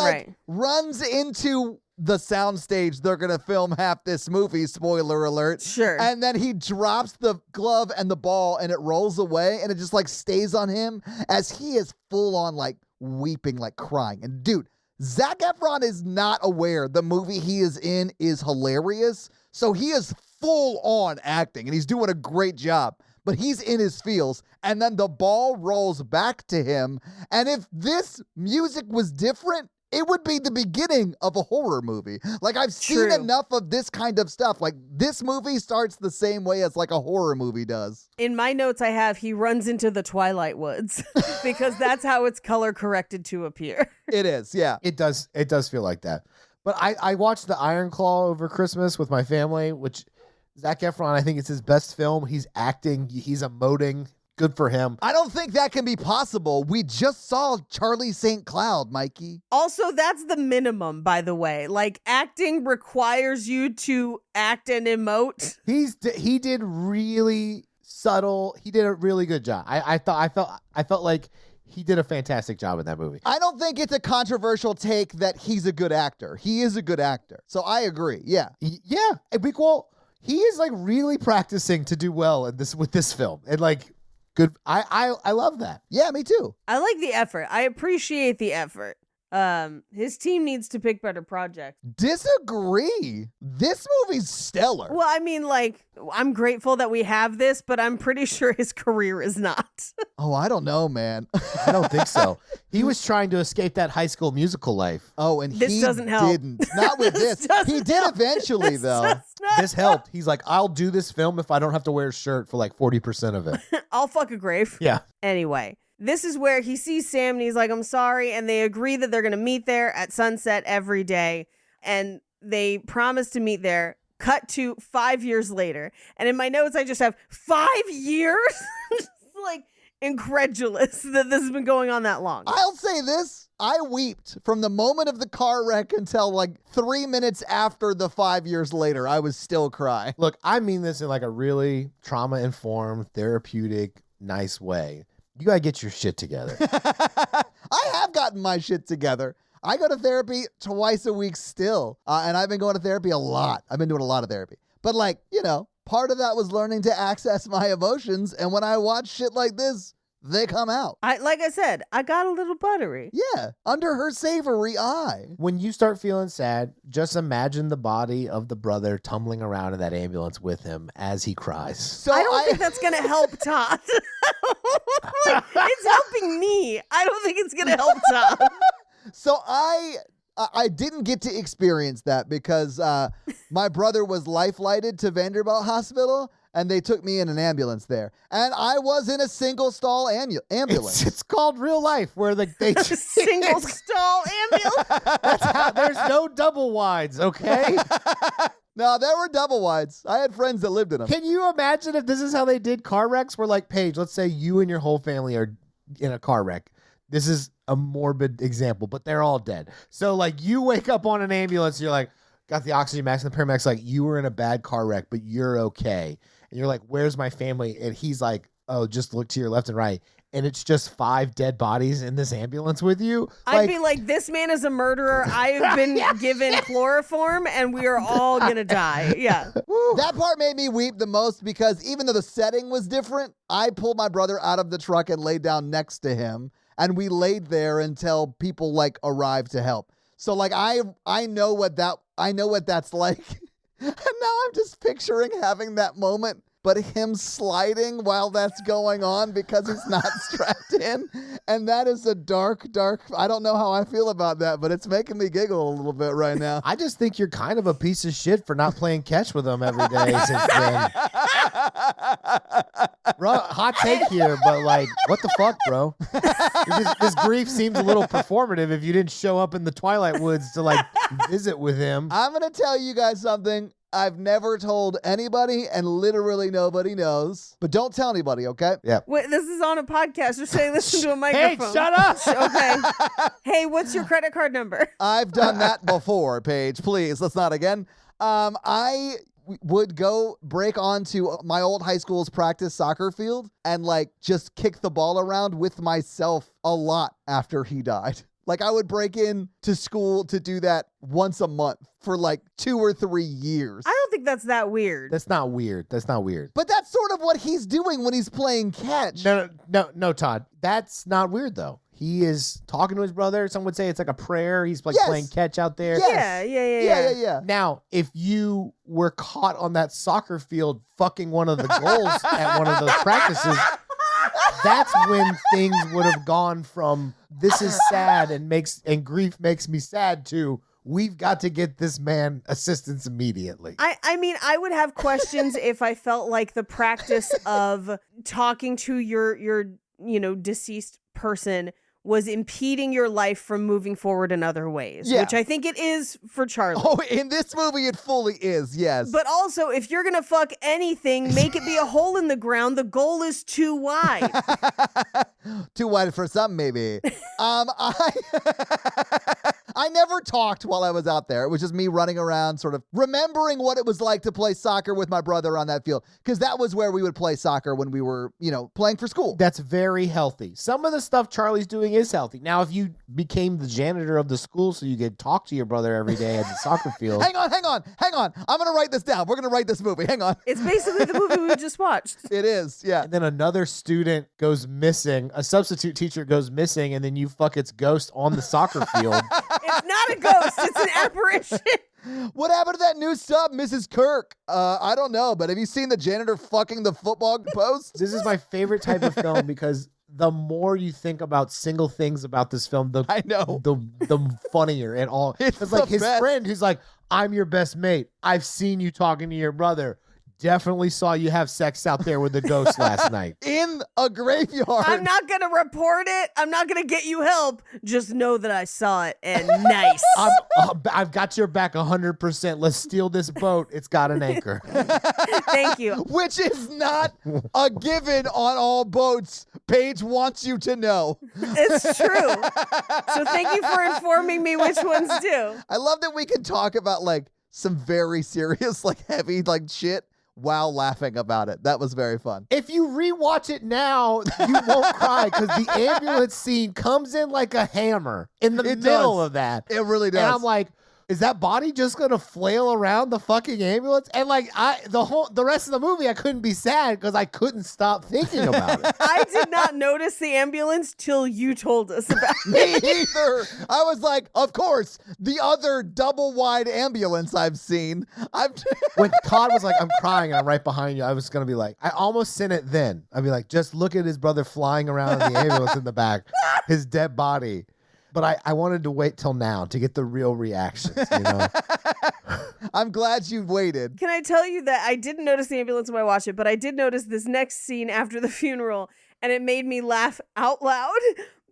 runs into the soundstage they're going to film half this movie, spoiler alert. Sure. And then he drops the glove and the ball and it rolls away and it just like stays on him as he is full on like weeping, like crying. And dude, Zac Efron is not aware the movie he is in is hilarious. So he is full on acting and he's doing a great job. But he's in his feels, and then the ball rolls back to him. And if this music was different, it would be the beginning of a horror movie. Like, I've seen enough of this kind of stuff. Like, this movie starts the same way as like a horror movie does. In my notes I have, he runs into the Twilight Woods because that's how it's color corrected to appear. It is, yeah. It does feel like that. But I watched The Iron Claw over Christmas with my family, which Zac Efron, I think it's his best film. He's acting. He's emoting. Good for him. I don't think that can be possible. We just saw Charlie St. Cloud, Mikey. Also, that's the minimum, by the way. Like, acting requires you to act and emote. He did really subtle. He did a really good job. I felt like he did a fantastic job in that movie. I don't think it's a controversial take that he's a good actor. He is a good actor. So I agree. Yeah. Yeah. Well, he is like really practicing to do well in this with this film, and like good. I love that. Yeah, me too. I like the effort. I appreciate the effort. His team needs to pick better projects. Disagree. This movie's stellar. Well, I mean, like, I'm grateful that we have this, but I'm pretty sure his career is not. Oh, I don't know, man. I don't think so. He was trying to escape that High School Musical life. Oh, and This he doesn't help. didn't. Not with this. He did eventually, though. This helped. He's like, I'll do this film if I don't have to wear a shirt for like 40% of it. I'll fuck a grave. Yeah. Anyway, this is where he sees Sam and he's like, I'm sorry. And they agree that they're going to meet there at sunset every day. And they promise to meet there. Cut to 5 years later. And in my notes, I just have 5 years? Like, incredulous that this has been going on that long. I'll say this. I weeped from the moment of the car wreck until like 3 minutes after the 5 years later. I was still crying. Look, I mean this in like a really trauma-informed, therapeutic, nice way. You gotta get your shit together. I have gotten my shit together. I go to therapy twice a week still. And I've been going to therapy a lot. I've been doing a lot of therapy. But like, you know, part of that was learning to access my emotions. And when I watch shit like this, they come out. Like I said, I got a little buttery. Yeah, under her savory eye. When you start feeling sad, just imagine the body of the brother tumbling around in that ambulance with him as he cries. So I don't think that's going to help Todd. Like, it's helping me. I don't think it's going to help Todd. So I didn't get to experience that because my brother was life-flighted to Vanderbilt Hospital, and they took me in an ambulance there. And I was in a single-stall ambulance. It's called real life, where they Single stall ambulance. That's how, there's no double wides, okay? No, there were double wides. I had friends that lived in them. Can you imagine if this is how they did car wrecks? Where like, Paige, let's say you and your whole family are in a car wreck. This is a morbid example, but they're all dead. So like you wake up on an ambulance, you're like, got the oxygen mask, and the paramedic's like, you were in a bad car wreck, but you're okay. And you're like, where's my family? And he's like, oh, just look to your left and right. And it's just 5 dead bodies in this ambulance with you. I'd be like, this man is a murderer. I have been given chloroform and we are all going to die. Yeah. That part made me weep the most because even though the setting was different, I pulled my brother out of the truck and laid down next to him. And we laid there until people like arrived to help. So like I know what that's like. And now I'm just picturing having that moment, but him sliding while that's going on because he's not strapped in. And that is a dark, I don't know how I feel about that, but it's making me giggle a little bit right now. I just think you're kind of a piece of shit for not playing catch with them every day since then. hot take here, but like, what the fuck, bro? This grief seems a little performative if you didn't show up in the Twilight Woods to like visit with him. I'm going to tell you guys something I've never told anybody and literally nobody knows. But don't tell anybody, okay? Yeah. Wait, this is on a podcast. You're saying listen to a Hey, microphone. shut up. Okay. Hey, what's your credit card number? I've done that before, Paige. Please, let's not again. I would go break onto my old high school's practice soccer field and like just kick the ball around with myself a lot after he died. Like I would break in to school to do that once a month for like 2 or 3 years. I don't think that's that weird. That's not weird. That's not weird. But that's sort of what he's doing when he's playing catch. No, Todd. That's not weird though. He is talking to his brother. Some would say it's like a prayer. He's like Yes. playing catch out there. Yes. Yeah. Now, if you were caught on that soccer field fucking one of the goals at one of those practices, that's when things would have gone from this is sad and grief makes me sad to we've got to get this man assistance immediately. I mean, I would have questions if I felt like the practice of talking to your deceased person was impeding your life from moving forward in other ways, Yeah. which I think it is for Charlie. Oh, in this movie, it fully is, yes. But also, if you're going to fuck anything, make it be a hole in the ground. The goal is too wide. Too wide for some, maybe. I never talked while I was out there. It was just me running around, sort of remembering what it was like to play soccer with my brother on that field, because that was where we would play soccer when we were, playing for school. That's very healthy. Some of the stuff Charlie's doing is healthy. Now, if you became the janitor of the school so you could talk to your brother every day at the soccer field. Hang on. I'm going to write this down. We're going to write this movie. Hang on. It's basically the movie we just watched. It is, yeah. And then another student goes missing, a substitute teacher goes missing, and then you fuck its ghost on the soccer field. It's not a ghost. It's an apparition. What happened to that new sub, Mrs. Kirk? I don't know, but have you seen the janitor fucking the football post? This is my favorite type of film because the more you think about single things about this film, I know. the funnier it all. It's like the his best. friend who's like, I'm your best mate. I've seen you talking to your brother. Definitely saw you have sex out there with the ghost last night. In a graveyard. I'm not going to report it. I'm not going to get you help. Just know that I saw it and nice. I've got your back 100%. Let's steal this boat. It's got an anchor. Thank you. Which is not a given on all boats. Paige wants you to know. It's true. So thank you for informing me which ones do. I love that we can talk about like some very serious, like heavy, like shit while laughing about it. That was very fun. If you rewatch it now, you won't cry because the ambulance scene comes in like a hammer in the It middle does. of that. It really does. And I'm like, is that body just gonna flail around the fucking ambulance? And like the rest of the movie, I couldn't be sad because I couldn't stop thinking about it. I did not notice the ambulance till you told us about it. Me either. I was like, of course, the other double wide ambulance I've seen. When Todd was like, I'm crying and I'm right behind you, I was gonna be like, I almost sent it then. I'd be like, just look at his brother flying around in the ambulance in the back, his dead body. But I wanted to wait till now to get the real reactions, I'm glad you waited. Can I tell you that I didn't notice the ambulance when I watched it, but I did notice this next scene after the funeral, and it made me laugh out loud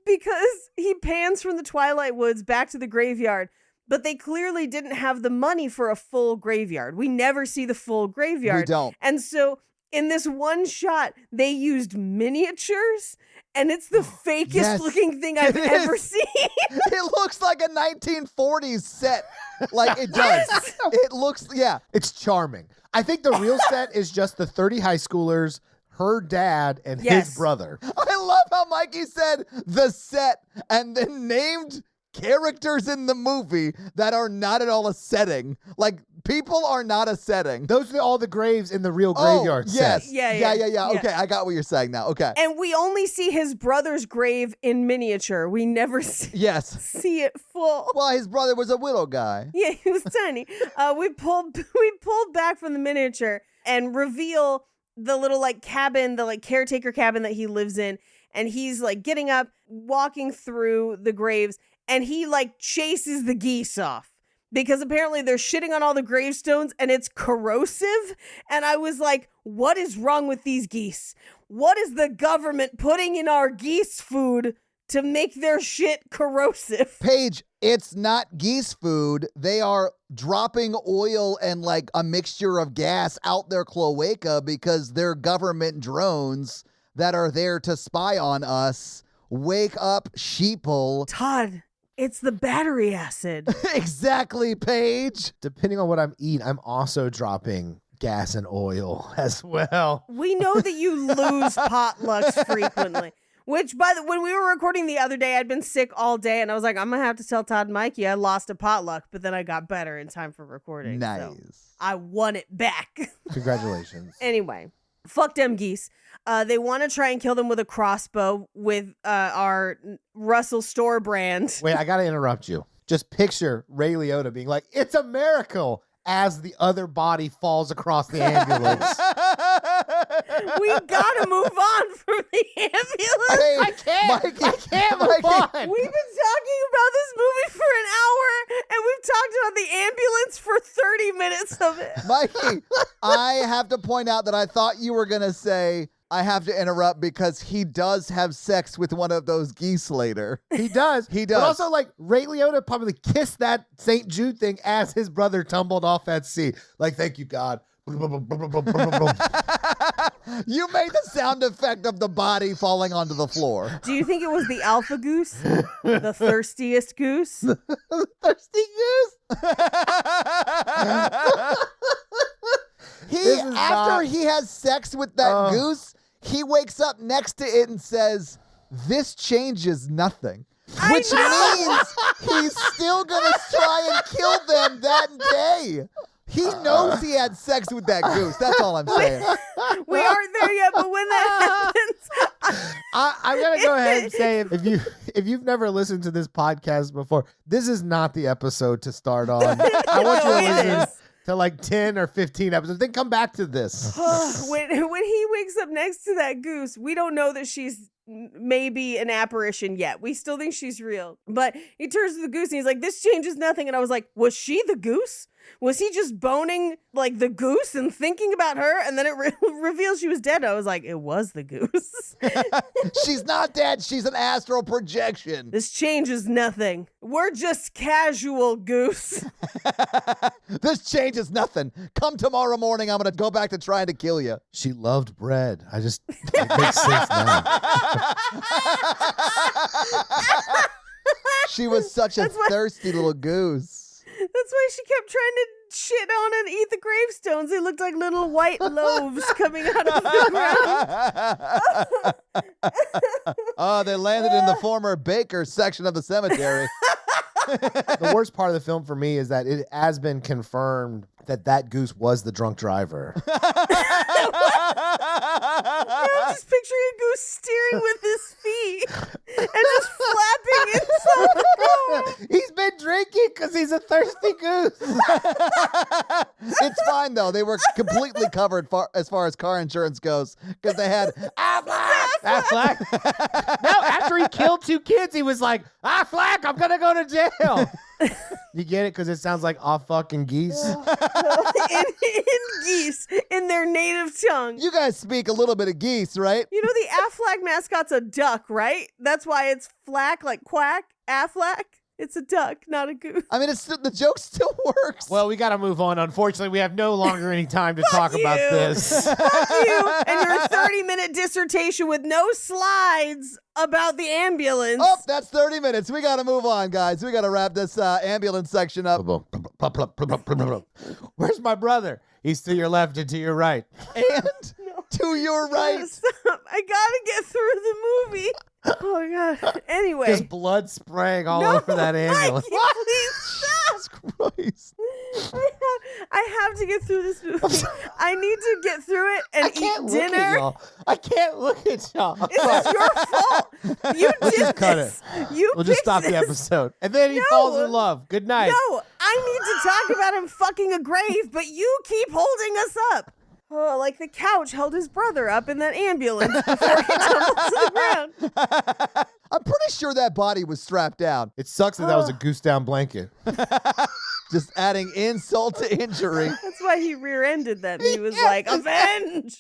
because he pans from the Twilight Woods back to the graveyard, but they clearly didn't have the money for a full graveyard. We never see the full graveyard. We don't. And so in this one shot, they used miniatures, and it's the fakest Yes, looking thing I've it ever is. seen. It looks like a 1940s set. Like it does. It looks, yeah. it's charming. I think the real set is just the 30 high schoolers, her dad, and Yes. his brother. I love how Mikey said the set and then named characters in the movie that are not at all a setting. Like, people are not a setting. Those are all the graves in the real graveyard yes. set. Yeah. Okay, I got what you're saying now. Okay. And we only see his brother's grave in miniature. We never Yes. see it full. Well, his brother was a widow guy. Yeah, he was tiny. We pulled back from the miniature and reveal the little like cabin, the like caretaker cabin that he lives in. And he's like getting up, walking through the graves, and he like chases the geese off. because apparently they're shitting on all the gravestones and it's corrosive. And I was like, what is wrong with these geese? What is the government putting in our geese food to make their shit corrosive? Paige, it's not geese food. They are dropping oil and like a mixture of gas out their cloaca because they're government drones that are there to spy on us. Wake up, sheeple. Todd, it's the battery acid. Exactly, Paige. Depending on what I'm eating, I'm also dropping gas and oil as well. We know that you lose potlucks frequently. Which, when we were recording the other day, I'd been sick all day, and I was like, I'm going to have to tell Todd and Mikey I lost a potluck, but then I got better in time for recording. Nice. So I won it back. Congratulations. Anyway, fuck them geese. They want to try and kill them with a crossbow with our Russell Store brand. Wait, I got to interrupt you. Just picture Ray Liotta being like, it's a miracle, as the other body falls across the ambulance. We gotta move on from the ambulance. Hey, I can't. Mikey, I can't move Mikey. on. We've been talking about this movie for an hour, and we've talked about the ambulance for 30 minutes of it. Mikey, I have to point out that I thought you were going to say, I have to interrupt because he does have sex with one of those geese later. He does. He does. But also, like, Ray Liotta probably kissed that St. Jude thing as his brother tumbled off that sea. Like, thank you, God. You made the sound effect of the body falling onto the floor. Do you think it was the alpha goose? The thirstiest goose? Thirsty goose. After he has sex with that goose, he wakes up next to it and says, "This changes nothing." Which means he's still going to try and kill them that day. He knows he had sex with that goose. That's all I'm saying. We aren't there yet, but when that happens, I'm gonna go ahead and say if you've never listened to this podcast before, this is not the episode to start on. I want you to No, it listen is. to like 10 or 15 episodes. Then come back to this. when he wakes up next to that goose, we don't know that she's maybe an apparition yet. We still think she's real. But he turns to the goose and he's like, "This changes nothing." And I was like, was she the goose? Was he just boning like the goose and thinking about her? And then it reveals she was dead. I was like, it was the goose. She's not dead. She's an astral projection. This changes nothing. We're just casual, goose. This changes nothing. Come tomorrow morning, I'm going to go back to trying to kill you. She loved bread. It makes sense now. She was such a thirsty little goose. That's why she kept trying to shit on and eat the gravestones. They looked like little white loaves coming out of the ground. Oh, they landed in the former baker section of the cemetery. The worst part of the film for me is that it has been confirmed that goose was the drunk driver. I'm just picturing a goose steering with his feet and just flapping inside the car. He's been drinking because he's a thirsty goose. It's fine, though. They were completely covered as far as car insurance goes because they had Affleck. No, after he killed 2 kids, he was like, Affleck, I'm going to go to jail. You get it? Because it sounds like fucking geese. in geese, in their native tongue. You guys speak a little bit of geese, right? You know the Affleck mascot's a duck, right? That's why it's flack, like quack, Affleck. It's a duck, not a goose. I mean, the joke still works. Well, we got to move on. Unfortunately, we have no longer any time to talk about this. Fuck you and your 30-minute dissertation with no slides about the ambulance. Oh, that's 30 minutes. We got to move on, guys. We got to wrap this ambulance section up. Where's my brother? He's to your left and to your right. And to your right. Stop. I gotta get through the movie. Oh god. Anyway. Just blood spraying all over that ambulance. Mikey, please stop. Jesus Christ. I have to get through this movie. I need to get through it and eat dinner. I can't look at y'all. This is your fault. You did just cut this. You We'll just picked stop the this. episode. And then he falls in love. Good night. No, I need to talk about him fucking a grave, but you keep holding us up. Oh, like the couch held his brother up in that ambulance before he tumbled to the ground. I'm pretty sure that body was strapped down. It sucks that was a goose down blanket. Just adding insult to injury. That's why he rear-ended them. He was like, avenge!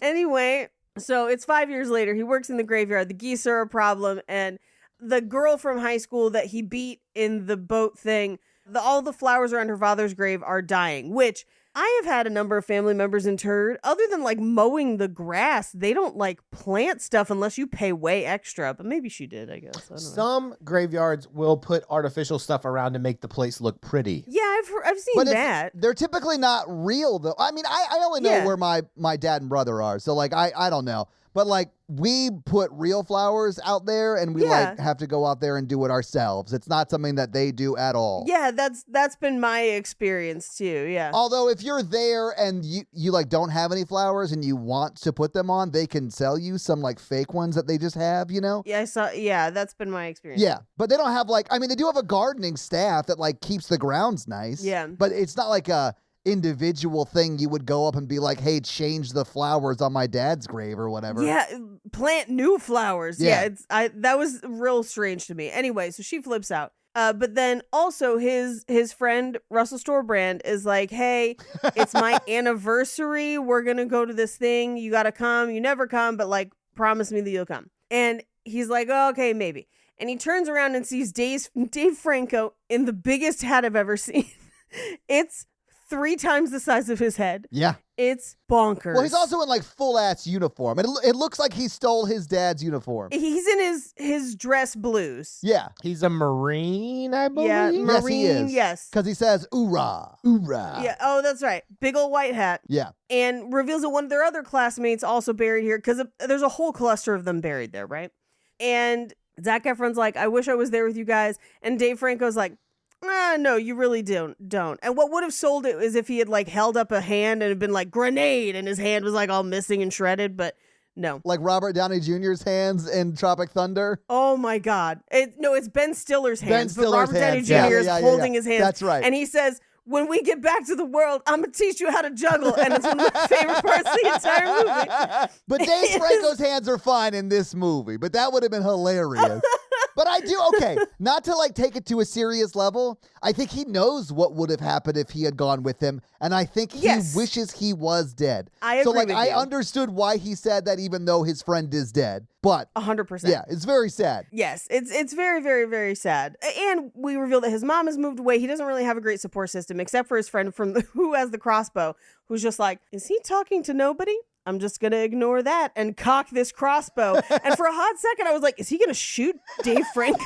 Anyway, so it's 5 years later. He works in the graveyard. The geese are a problem. And the girl from high school that he beat in the boat thing, all the flowers around her father's grave are dying, which I have had a number of family members interred. Other than like mowing the grass, they don't like plant stuff unless you pay way extra. But maybe she did, I guess. I don't know. Some graveyards will put artificial stuff around to make the place look pretty. Yeah, I've seen that. They're typically not real, though. I mean, I only know where my dad and brother are, so like I don't know. But like we put real flowers out there, and we like have to go out there and do it ourselves. It's not something that they do at all. Yeah, that's been my experience too. Yeah. Although if you're there and you like don't have any flowers and you want to put them on, they can sell you some like fake ones that they just have, you know? Yeah, I saw. Yeah, that's been my experience. Yeah, but they don't have like. I mean, they do have a gardening staff that like keeps the grounds nice. Yeah. But it's not like a individual thing you would go up and be like, hey, change the flowers on my dad's grave or whatever. Yeah, plant new flowers. Yeah. That was real strange to me. Anyway, so she flips out. But then also his friend Russell Storebrand is like, hey, it's my anniversary. We're gonna go to this thing. You gotta come. You never come, but like promise me that you'll come. And he's like, oh, okay, maybe. And he turns around and sees Dave Franco in the biggest hat I've ever seen. It's 3 times the size of his head. Yeah. It's bonkers. Well, he's also in like full-ass uniform. It looks like he stole his dad's uniform. He's in his dress blues. Yeah. He's a Marine, I believe. Yeah, Yes, Marine, he is. yes. Because he says, oorah. Hoorah. Yeah, oh, that's right. Big old white hat. Yeah. And reveals that one of their other classmates also buried here, because there's a whole cluster of them buried there, right? And Zac Efron's like, I wish I was there with you guys. And Dave Franco's like, no, you really don't. And what would have sold it is if he had like held up a hand and had been like grenade and his hand was like all missing and shredded, but no. Like Robert Downey Jr.'s hands in Tropic Thunder. Oh my God. It's Ben Stiller's hands. Ben Stiller's but Robert Downey hands. Jr. Yeah, is yeah, holding yeah. his hands. That's right. And he says, when we get back to the world, I'm going to teach you how to juggle. And it's one of my favorite parts of the entire movie. But Dave Franco's hands are fine in this movie, but that would have been hilarious. But I do, okay, not to like take it to a serious level, I think he knows what would have happened if he had gone with him, and I think he wishes he was dead. I agree with I you. understood why he said that even though his friend is dead, but 100%. yeah, it's very sad. Yes, it's very, very, very sad. And we reveal that his mom has moved away. He doesn't really have a great support system, except for his friend who has the crossbow, who's just like, is he talking to nobody? I'm just going to ignore that and cock this crossbow. And for a hot second, I was like, is he going to shoot Dave Franco?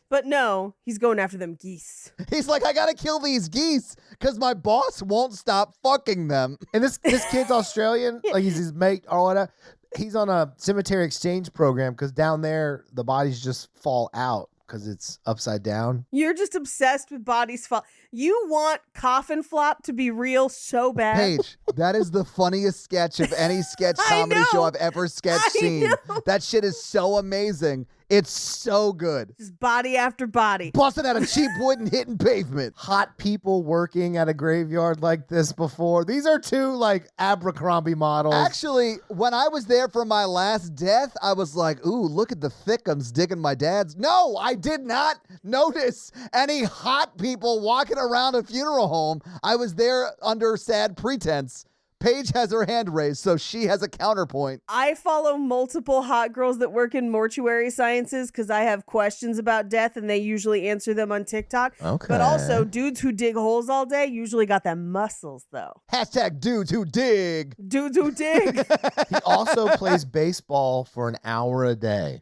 But no, he's going after them geese. He's like, I gotta kill these geese because my boss won't stop fucking them. And this kid's Australian, like he's his mate or whatever. He's on a cemetery exchange program because down there the bodies just fall out because it's upside down. You're just obsessed with bodies fall. You want Coffin Flop to be real so bad. Paige, that is the funniest sketch of any sketch comedy show I've ever seen. That shit is so amazing. It's so good. Just body after body. Busting out of cheap wood and hitting pavement. Hot people working at a graveyard like this before. These are 2 like Abercrombie models. Actually, when I was there for my last death, I was like, ooh, look at the thickums digging my dad's. No, I did not notice any hot people walking around a funeral home. I was there under sad pretense. Paige has her hand raised, so she has a counterpoint. I follow multiple hot girls that work in mortuary sciences because I have questions about death and they usually answer them on TikTok. Okay. But also, dudes who dig holes all day usually got them muscles, though. Hashtag dudes who dig. Dudes who dig. He also plays baseball for an hour a day.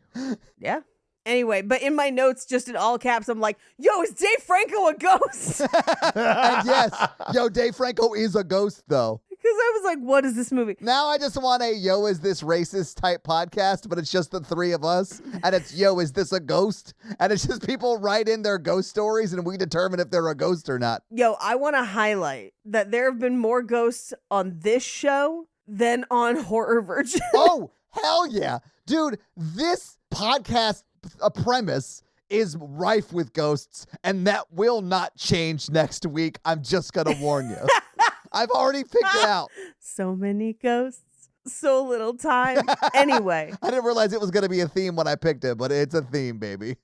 Yeah. Anyway, but in my notes, just in all caps, I'm like, yo, is Dave Franco a ghost? And yes, yo, Dave Franco is a ghost, though. Because I was like, what is this movie? Now I just want a yo, is this racist type podcast, but it's just the 3 of us. And it's yo, is this a ghost? And it's just people write in their ghost stories and we determine if they're a ghost or not. Yo, I want to highlight that there have been more ghosts on this show than on Horror Virgin. Oh, hell yeah. Dude, this podcast premise is rife with ghosts, and that will not change next week. I'm just going to warn you. I've already picked it out. So many ghosts. so little time. Anyway. I didn't realize it was going to be a theme when I picked it, but it's a theme, baby.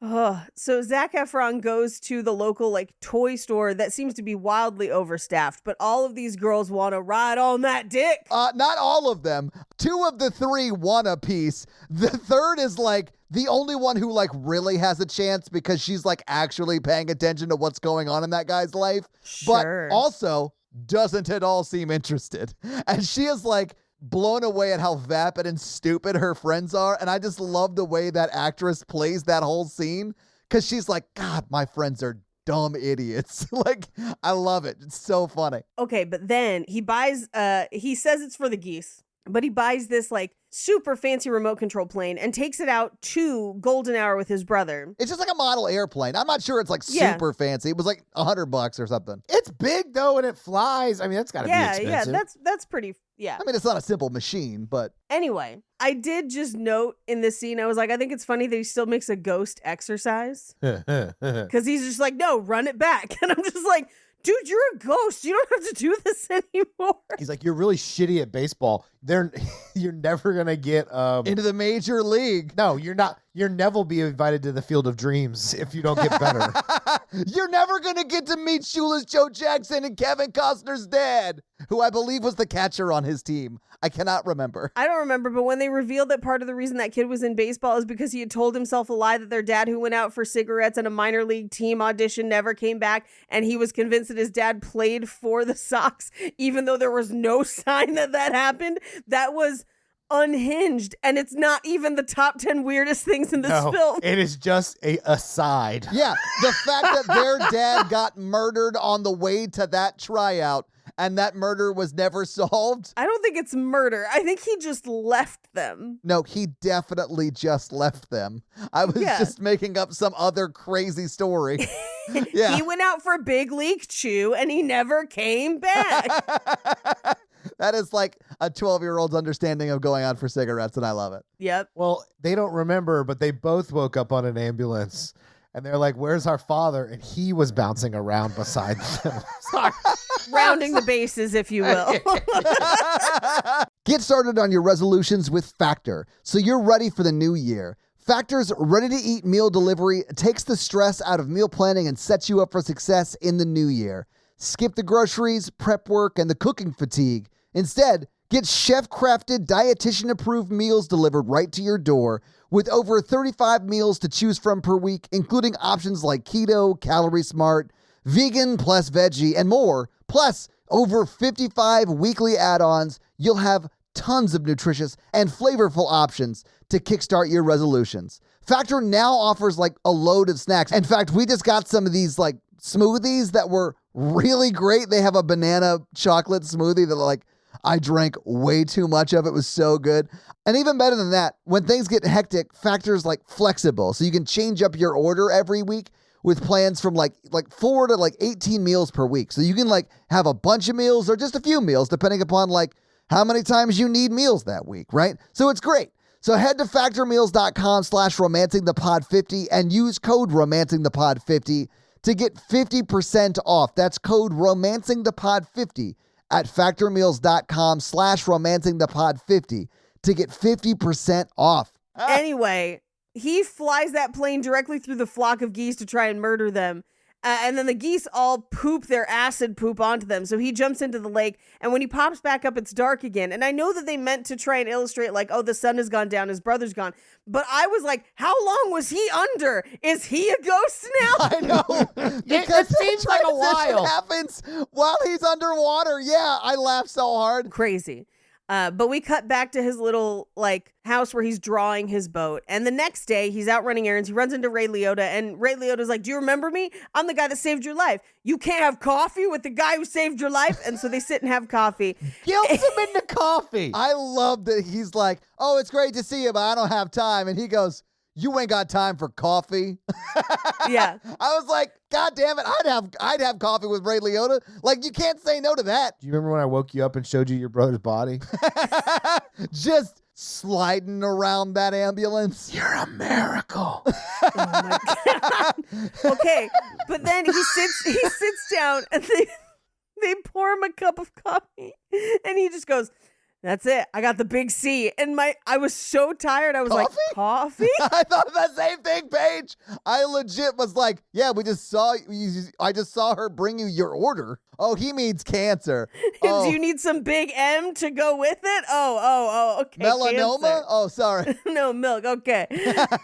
So Zac Efron goes to the local like toy store that seems to be wildly overstaffed, but all of these girls want to ride on that dick. Not all of them. 2 of the 3 want a piece. The third is like the only one who like really has a chance because she's like actually paying attention to what's going on in that guy's life. Sure. But also doesn't at all seem interested. And she is like blown away at how vapid and stupid her friends are. And I just love the way that actress plays that whole scene because she's like, God, my friends are dumb idiots. Like, I love it. It's so funny. Okay, but then he buys, he says it's for the geese, but he buys this like super fancy remote control plane and takes it out to Golden Hour with his brother. It's just like a model airplane. I'm not sure it's like Yeah. super fancy. It was like $100 or something. It's big though, and it flies. I mean, that's got to be expensive. That's pretty, yeah. I mean, it's not a simple machine, but Anyway, I did just note in this scene, I was like, I think it's funny that he still makes a ghost exercise because he's just like, no, run it back. And I'm just like, dude, you're a ghost. You don't have to do this anymore. He's like, you're really shitty at baseball. You're never gonna get into the major league. No, you're not. You'll never be invited to the Field of Dreams if you don't get better. You're never going to get to meet Shula's Joe Jackson and Kevin Costner's dad, who I believe was the catcher on his team. I cannot remember. I don't remember, but when they revealed that part of the reason that kid was in baseball is because he had told himself a lie that their dad who went out for cigarettes and a minor league team audition never came back, and he was convinced that his dad played for the Sox, even though there was no sign that that happened. That was unhinged, and it's not even the top 10 weirdest things in this film. It is just a aside. Yeah, the fact that their dad got murdered on the way to that tryout and that murder was never solved. I don't think it's murder. I think he just left them. No, he definitely just left them. I was just making up some other crazy story. Yeah. He went out for Big League Chew and he never came back. That is like a 12-year-old's understanding of going out for cigarettes, and I love it. Yep. Well, they don't remember, but they both woke up on an ambulance, and they're like, where's our father? And he was bouncing around beside them. Sorry. Rounding the bases, if you will. Get started on your resolutions with Factor, so you're ready for the new year. Factor's ready-to-eat meal delivery takes the stress out of meal planning and sets you up for success in the new year. Skip the groceries, prep work, and the cooking fatigue. Instead, get chef-crafted, dietitian-approved meals delivered right to your door with over 35 meals to choose from per week, including options like keto, calorie smart, vegan plus veggie, and more. Plus, over 55 weekly add-ons. You'll have tons of nutritious and flavorful options to kickstart your resolutions. Factor now offers like a load of snacks. In fact, we just got some of these like smoothies that were really great. They have a banana chocolate smoothie that like I drank way too much of. It was so good. And even better than that, when things get hectic, Factor's like flexible. So you can change up your order every week with plans from like 4 to like 18 meals per week. So you can like have a bunch of meals or just a few meals depending upon like how many times you need meals that week, right? So it's great. So head to factormeals.com/romancingthepod50 and use code romancingthepod50 to get 50% off. That's code romancingthepod50 at factormeals.com/romancingthepod50 to get 50% off. Anyway, he flies that plane directly through the flock of geese to try and murder them. And then the geese all poop their acid poop onto them. So he jumps into the lake. And when he pops back up, it's dark again. And I know that they meant to try and illustrate like, oh, the sun has gone down. His brother's gone. But I was like, how long was he under? Is he a ghost now? I know. It seems like a while. Happens while he's underwater. Yeah, I laughed so hard. Crazy. But we cut back to his little like house where he's drawing his boat. And the next day he's out running errands. He runs into Ray Liotta and Ray Liotta's like, do you remember me? I'm the guy that saved your life. You can't have coffee with the guy who saved your life. And so they sit and have coffee. Guilt him into coffee. I love that he's like, oh, it's great to see you, but I don't have time. And he goes, you ain't got time for coffee. Yeah. I was like, God damn it, I'd have coffee with Ray Liotta. Like, you can't say no to that. Do you remember when I woke you up and showed you your brother's body? Just sliding around that ambulance. You're a miracle. Oh my God. Okay. But then he sits down and they pour him a cup of coffee and he just goes, That's it. I got the big C. And I was so tired. I was like, coffee? I thought the same thing, Paige. I legit was like, yeah, I just saw her bring you your order. Oh, he means cancer. Do you need some big M to go with it? Oh, okay. Melanoma? Cancer. Oh, sorry. No, milk. Okay.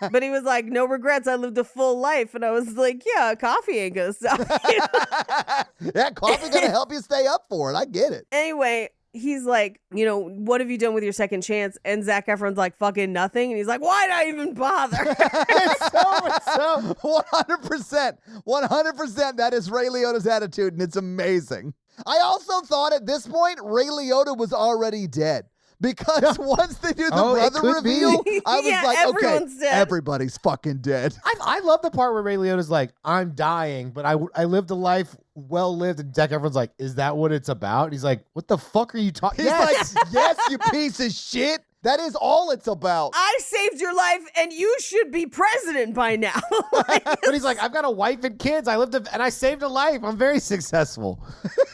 But he was like, no regrets. I lived a full life. And I was like, yeah, coffee ain't going to stop you. Yeah, coffee going to help you stay up for it. I get it. Anyway, he's like, what have you done with your second chance? And Zac Efron's like, fucking nothing. And he's like, why'd I even bother? It's so 100%. 100% that is Ray Liotta's attitude, and it's amazing. I also thought at this point, Ray Liotta was already dead. Because once they do the brother reveal, I was like, okay, dead. Everybody's fucking dead. I love the part where Ray Liotta's like, I'm dying, but I lived a life well lived. And Zac Efron's like, is that what it's about? And he's like, what the fuck are you talking? He's like, yes, you piece of shit. That is all it's about. I saved your life, and you should be president by now. But he's like, I've got a wife and kids. and I saved a life. I'm very successful.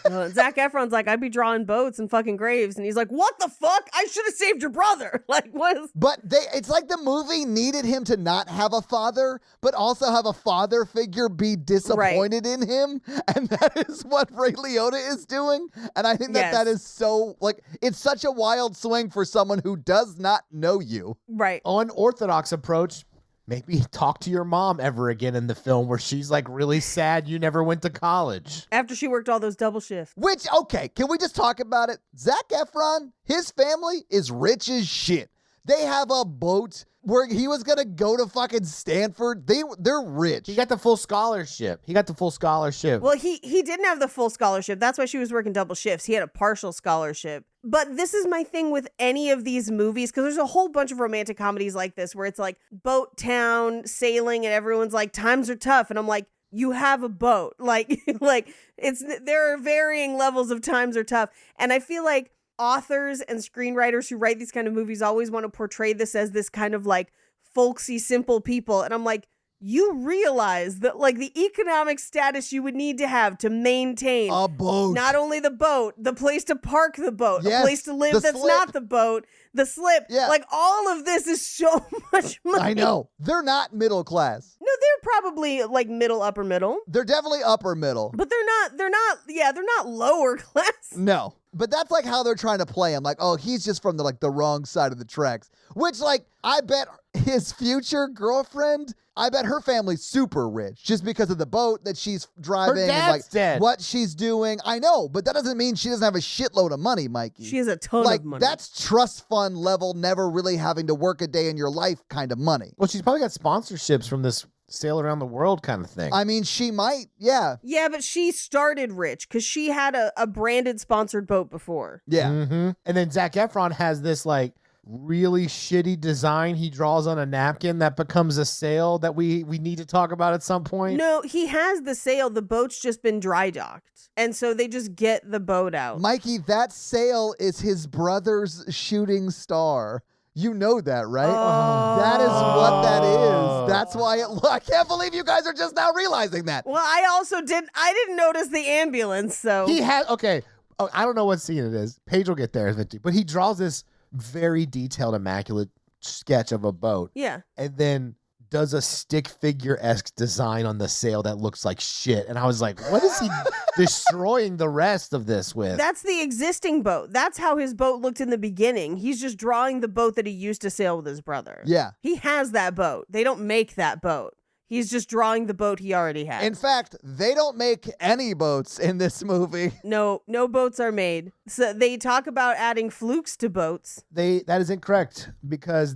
Zac Efron's like, I'd be drawing boats and fucking graves. And he's like, what the fuck? I should have saved your brother. Like, what is... But it's like the movie needed him to not have a father, but also have a father figure be disappointed in him. And that is what Ray Liotta is doing. And I think that is so, like, it's such a wild swing for someone who does not know you. Right. Unorthodox approach. Maybe talk to your mom ever again in the film where she's like really sad you never went to college. After she worked all those double shifts. Which, okay, can we just talk about it? Zac Efron, his family is rich as shit. They have a boat where he was going to go to fucking Stanford. They're rich. He got the full scholarship. Well, he didn't have the full scholarship. That's why she was working double shifts. He had a partial scholarship. But this is my thing with any of these movies, because there's a whole bunch of romantic comedies like this where it's like boat town, sailing, and everyone's like, times are tough. And I'm like, you have a boat. Like there are varying levels of times are tough. And I feel like authors and screenwriters who write these kind of movies always want to portray this as this kind of like folksy, simple people. And I'm like, you realize that like the economic status you would need to have to maintain a boat, not only the boat, the place to park the boat, yes, a place to live that's slip. not the boat, the slip. Yeah. Like all of this is so much money. I know. They're not middle class. No, they're probably like middle, upper middle. They're definitely upper middle. But they're not lower class. No. But that's like how they're trying to play him. Like, oh, he's just from the wrong side of the tracks. Which, like, I bet his future girlfriend, I bet her family's super rich just because of the boat that she's driving. Her dad's and like dead. What she's doing. I know, but that doesn't mean she doesn't have a shitload of money, Mikey. She has a ton of money. That's trust fund level, never really having to work a day in your life kind of money. Well, she's probably got sponsorships from this sail around the world kind of thing. I mean, she might, yeah. Yeah, but she started rich because she had a branded sponsored boat before. Yeah. Mm-hmm. And then Zac Efron has this like really shitty design he draws on a napkin that becomes a sail that we need to talk about at some point. No, he has the sail. The boat's just been dry docked. And so they just get the boat out. Mikey, that sail is his brother's shooting star. You know that, right? Oh. That is what that is. That's why I can't believe you guys are just now realizing that. Well, I didn't notice the ambulance, so. He had, okay, I don't know what scene it is. Paige will get there eventually. But he draws this very detailed, immaculate sketch of a boat. Yeah. And then does a stick figure-esque design on the sail that looks like shit. And I was like, what is he destroying the rest of this with? That's the existing boat. That's how his boat looked in the beginning. He's just drawing the boat that he used to sail with his brother. Yeah. He has that boat. They don't make that boat. He's just drawing the boat he already has. In fact, they don't make any boats in this movie. No boats are made. So they talk about adding flukes to boats. That is incorrect because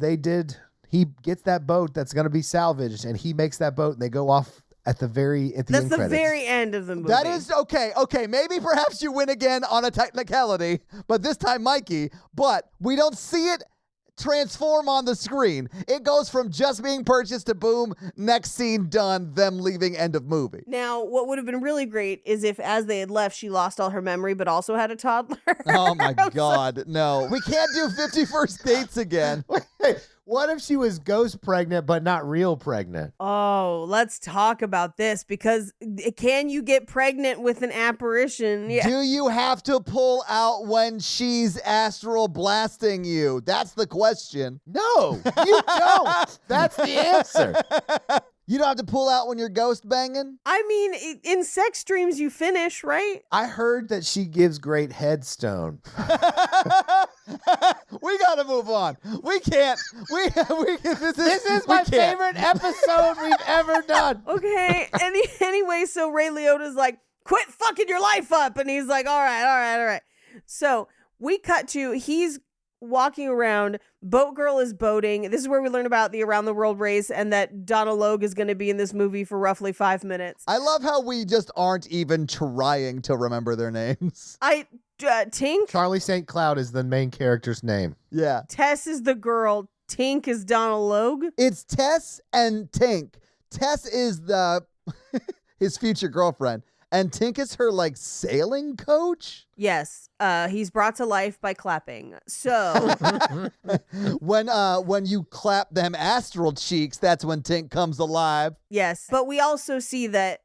he gets that boat that's going to be salvaged and he makes that boat and they go off at the end credits. That's the very end of the movie. That is okay. Okay, maybe perhaps you win again on a technicality, but this time Mikey, but we don't see it transform on the screen. It goes from just being purchased to boom, next scene done, them leaving, end of movie. Now, what would have been really great is if as they had left, she lost all her memory, but also had a toddler. Oh my God, no. We can't do 50 First Dates again. What if she was ghost pregnant but not real pregnant? Oh, let's talk about this because can you get pregnant with an apparition? Yeah. Do you have to pull out when she's astral blasting you? That's the question. No, you don't. That's the answer. You don't have to pull out when you're ghost banging? I mean, in sex dreams, you finish, right? I heard that she gives great headstone. We gotta move on. We can't. This is my favorite episode we've ever done. Okay. Anyway, so Ray Liotta's like, quit fucking your life up. And he's like, all right. So we cut to, he's walking around. Boat Girl is boating. This is where we learn about the Around the World race and that Donna Logue is going to be in this movie for roughly 5 minutes. I love how we just aren't even trying to remember their names. Tink? Charlie St. Cloud is the main character's name. Yeah. Tess is the girl. Tink is Donna Logue. It's Tess and Tink. Tess is his future girlfriend. And Tink is her, like, sailing coach? Yes. He's brought to life by clapping. So when you clap them astral cheeks, that's when Tink comes alive. yes. But we also see that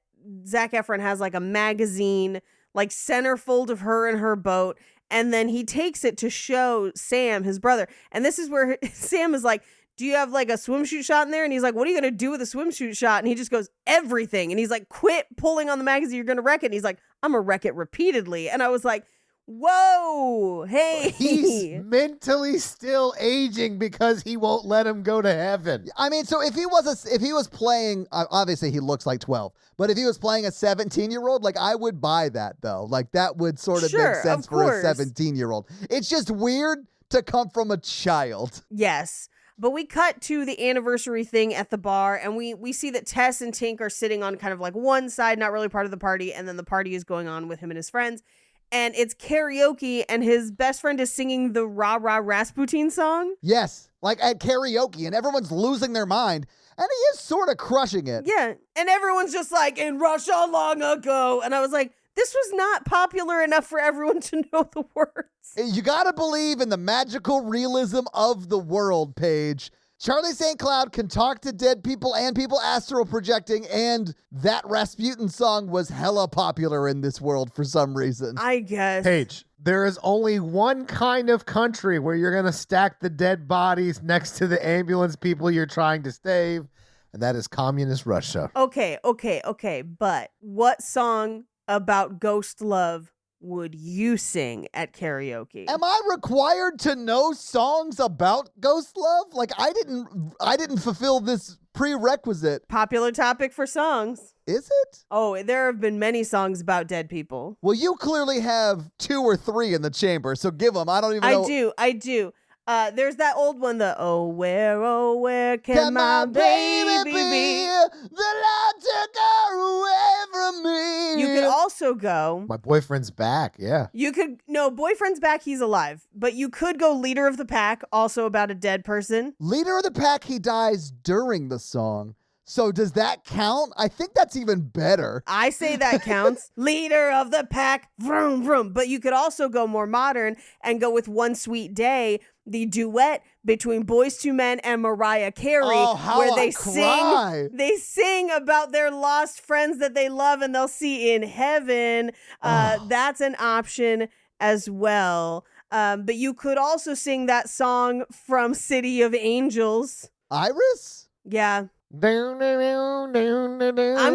Zac Efron has like a magazine, like centerfold of her and her boat. And then he takes it to show Sam, his brother. And this is where Sam is like, do you have like a swimsuit shot in there? And he's like, what are you going to do with a swimsuit shot? And he just goes, everything. And he's like, quit pulling on the magazine. You're going to wreck it. And he's like, I'm going to wreck it repeatedly. And I was like, whoa, hey. He's mentally still aging because he won't let him go to heaven. I mean, so if he was playing, obviously he looks like 12, but if he was playing a 17-year-old, like I would buy that though. Like that would sort of Sure, make sense of for course. a 17-year-old. It's just weird to come from a child. Yes. But we cut to the anniversary thing at the bar, and we see that Tess and Tink are sitting on kind of like one side, not really part of the party, and then the party is going on with him and his friends. And it's karaoke, and his best friend is singing the Rah Rah Rasputin song. Yes, like at karaoke, and everyone's losing their mind, and he is sort of crushing it. Yeah. And everyone's just like, in Russia long ago. And I was like, this was not popular enough for everyone to know the words. You gotta believe in the magical realism of the world, Paige. Charlie St. Cloud can talk to dead people and people astral projecting, and that Rasputin song was hella popular in this world for some reason. I guess. Paige, there is only one kind of country where you're going to stack the dead bodies next to the ambulance people you're trying to save, and that is communist Russia. Okay. But what song about ghost love would you sing at karaoke? Am I required to know songs about ghost love? Like I didn't fulfill this prerequisite. Popular topic for songs. Is it? Oh, there have been many songs about dead people. Well, you clearly have 2 or 3 in the chamber, so give them. I don't even know. I do. There's that old one, the oh where can my baby be? The Lord took her away from me. You could also go. My boyfriend's back, yeah. Boyfriend's back, he's alive. But you could go Leader of the Pack, also about a dead person. Leader of the Pack, he dies during the song. So does that count? I think that's even better. I say that counts. Leader of the Pack, vroom, vroom. But you could also go more modern and go with One Sweet Day, the duet between Boyz II Men and Mariah Carey, where they sing about their lost friends that they love and they'll see in heaven. That's an option as well. But you could also sing that song from City of Angels. Iris? Yeah. I'm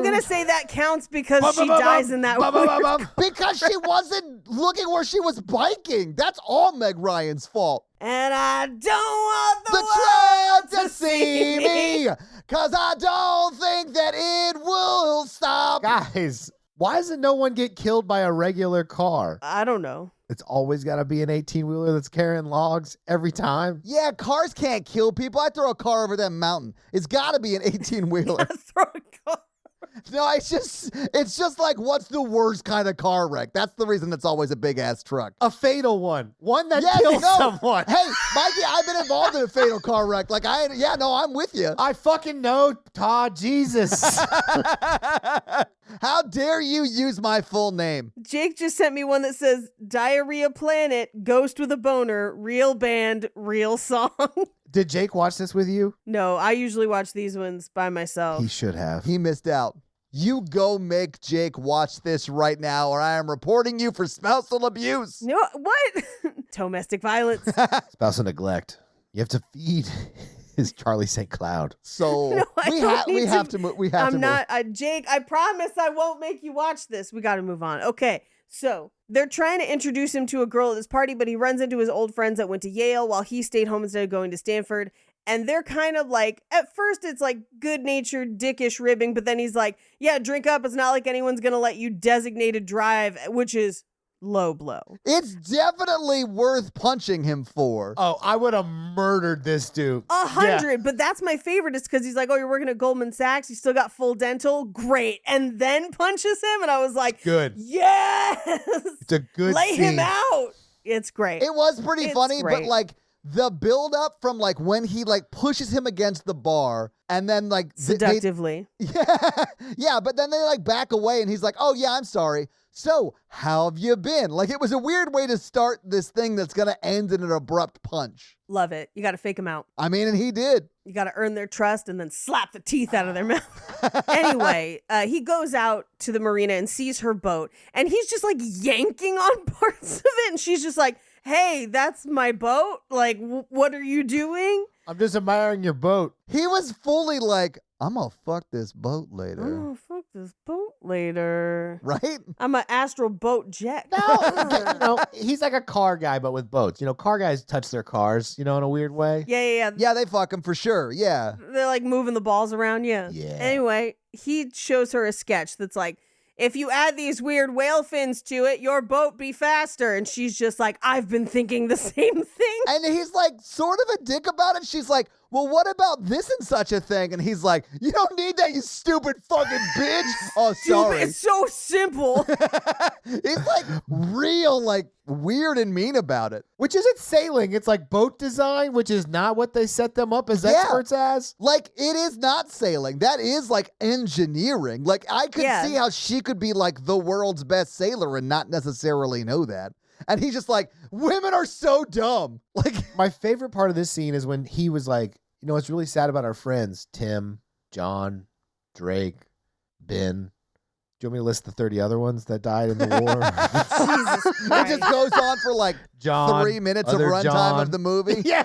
gonna say that counts because she dies in that one. Because she wasn't looking where she was biking. That's all Meg Ryan's fault. And I don't want The train to see me, cause I don't think that it will stop. Guys, why doesn't no one get killed by a regular car? I don't know. It's always got to be an 18-wheeler that's carrying logs every time. Yeah, cars can't kill people. I throw a car over that mountain. It's got to be an 18-wheeler. Throw a car. No, it's just like, what's the worst kind of car wreck? That's the reason it's always a big-ass truck. A fatal one. One that kills someone. Hey, Mikey, I've been involved in a fatal car wreck. I'm with you. I fucking know, Todd. Jesus. How dare you use my full name? Jake just sent me one that says Diarrhea Planet, Ghost with a Boner, Real Band, Real Song. Did Jake watch this with you? No, I usually watch these ones by myself. He should have. He missed out. You go make Jake watch this right now, or I am reporting you for spousal abuse. No, what? Domestic violence. Spousal neglect. You have to feed his Charlie St. Cloud. So No, I we, don't need have to- to move. We have to I'm move. not, Jake, I promise I won't make you watch this. We got to move on. Okay, so they're trying to introduce him to a girl at this party, but he runs into his old friends that went to Yale while he stayed home instead of going to Stanford. And they're kind of like, at first it's like good-natured, dickish ribbing, but then he's like, yeah, drink up. It's not like anyone's going to let you designated drive, which is low blow. It's definitely worth punching him for. Oh, I would have murdered this dude. 100, but that's my favorite is because he's like, oh, you're working at Goldman Sachs. You still got full dental. Great. And then punches him. And I was like, Good. yes. It's a good Lay scene. him out. It's great. It was pretty It's funny, but great. like the build up from like when he like pushes him against the bar and then like Seductively. yeah, but then they like back away and he's like, "Oh yeah, I'm sorry. So, how have you been?" Like it was a weird way to start this thing that's going to end in an abrupt punch. Love it. You got to fake him out. I mean, and he did. You got to earn their trust and then slap the teeth out of their mouth. Anyway, he goes out to the marina and sees her boat and he's just like yanking on parts of it. And she's just like, hey, that's my boat. Like, what are you doing? I'm just admiring your boat. He was fully like, "I'm going to fuck this boat later." Oh, fuck this boat later. Right? I'm an Astral boat jet. No, he's like a car guy, but with boats. Car guys touch their cars, in a weird way. Yeah. Yeah, they fuck him for sure. Yeah. They're like moving the balls around. Yeah. Yeah. Anyway, he shows her a sketch that's like, if you add these weird whale fins to it, your boat be faster. And she's just like, I've been thinking the same thing. And he's like sort of a dick about it. She's like, "Well, what about this and such a thing?" And he's like, "You don't need that, you stupid fucking bitch." Oh, Dude, sorry. it's so simple. He's like real, like weird and mean about it. Which isn't sailing. It's like boat design, which is not what they set them up as Yeah. experts as. Like it is not sailing. That is like engineering. Like I could Yeah. see how she could be like the world's best sailor and not necessarily know that. And he's just like, "Women are so dumb." Like, My favorite part of this scene is when he was like, what's really sad about our friends, Tim, John, Drake, Ben. Do you want me to list the 30 other ones that died in the war? Jesus it Christ. just goes on for like John, 3 minutes of other runtime John. of the movie. yeah.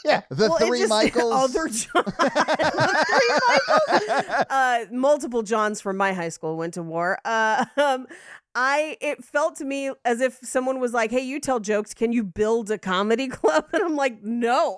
The Well, it three just- Michaels. Other John. The three Michaels. Multiple Johns from my high school went to war. It felt to me as if someone was like, "Hey, you tell jokes. Can you build a comedy club?" And I'm like, "No."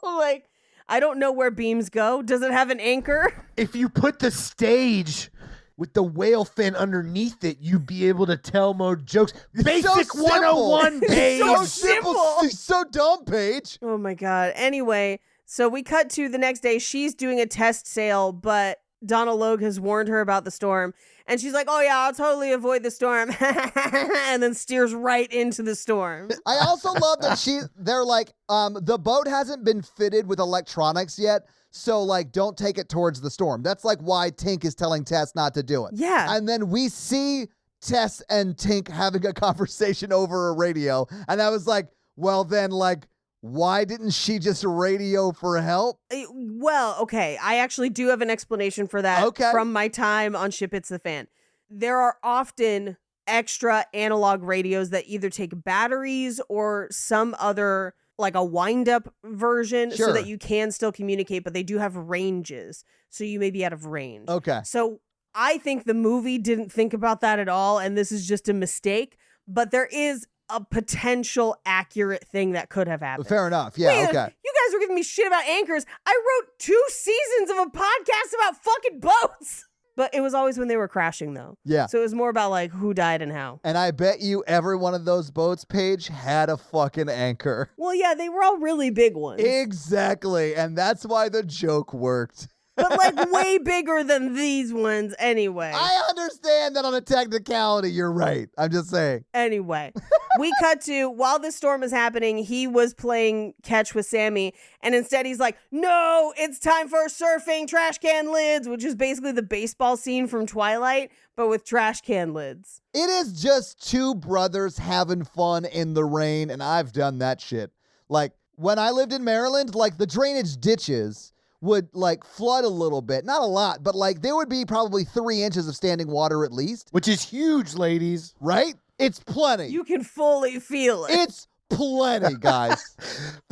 Like, I don't know where beams go. Does it have an anchor? If you put the stage with the whale fin underneath it, you'd be able to tell more jokes. Basic simple. 101, Paige. so simple. simple. So dumb, Paige. Oh my God. Anyway, so we cut to the next day. She's doing a test sail, but Donald Logue has warned her about the storm. And she's like, "Oh yeah, I'll totally avoid the storm." And then steers right into the storm. I also love that they're like, the boat hasn't been fitted with electronics yet, so like don't take it towards the storm. That's like why Tink is telling Tess not to do it. Yeah. And then we see Tess and Tink having a conversation over a radio. And I was like, well then like, why didn't she just radio for help? Well, okay. I actually do have an explanation for that Okay. from my time on Ship It's the Fan. There are often extra analog radios that either take batteries or some other, like a wind-up version Sure. so that you can still communicate, but they do have ranges. So you may be out of range. Okay. So I think the movie didn't think about that at all, and this is just a mistake. But there is a potential accurate thing that could have happened. Fair enough. Yeah, Wait, okay. you guys were giving me shit about anchors. I wrote 2 seasons of a podcast about fucking boats. But it was always when they were crashing, though. Yeah. So it was more about like who died and how. And I bet you every one of those boats, Paige, had a fucking anchor. Well, yeah, they were all really big ones. Exactly. And that's why the joke worked. But like way bigger than these ones anyway. I understand that on a technicality, you're right. I'm just saying. Anyway, we cut to while this storm is happening, he was playing catch with Sammy, and instead he's like, "No, it's time for surfing trash can lids," which is basically the baseball scene from Twilight, but with trash can lids. It is just two brothers having fun in the rain, and I've done that shit. Like, when I lived in Maryland, like the drainage ditches would like flood a little bit. Not a lot, but like there would be probably 3 inches of standing water at least. Which is huge, ladies. Right? It's plenty. You can fully feel it. It's plenty, guys.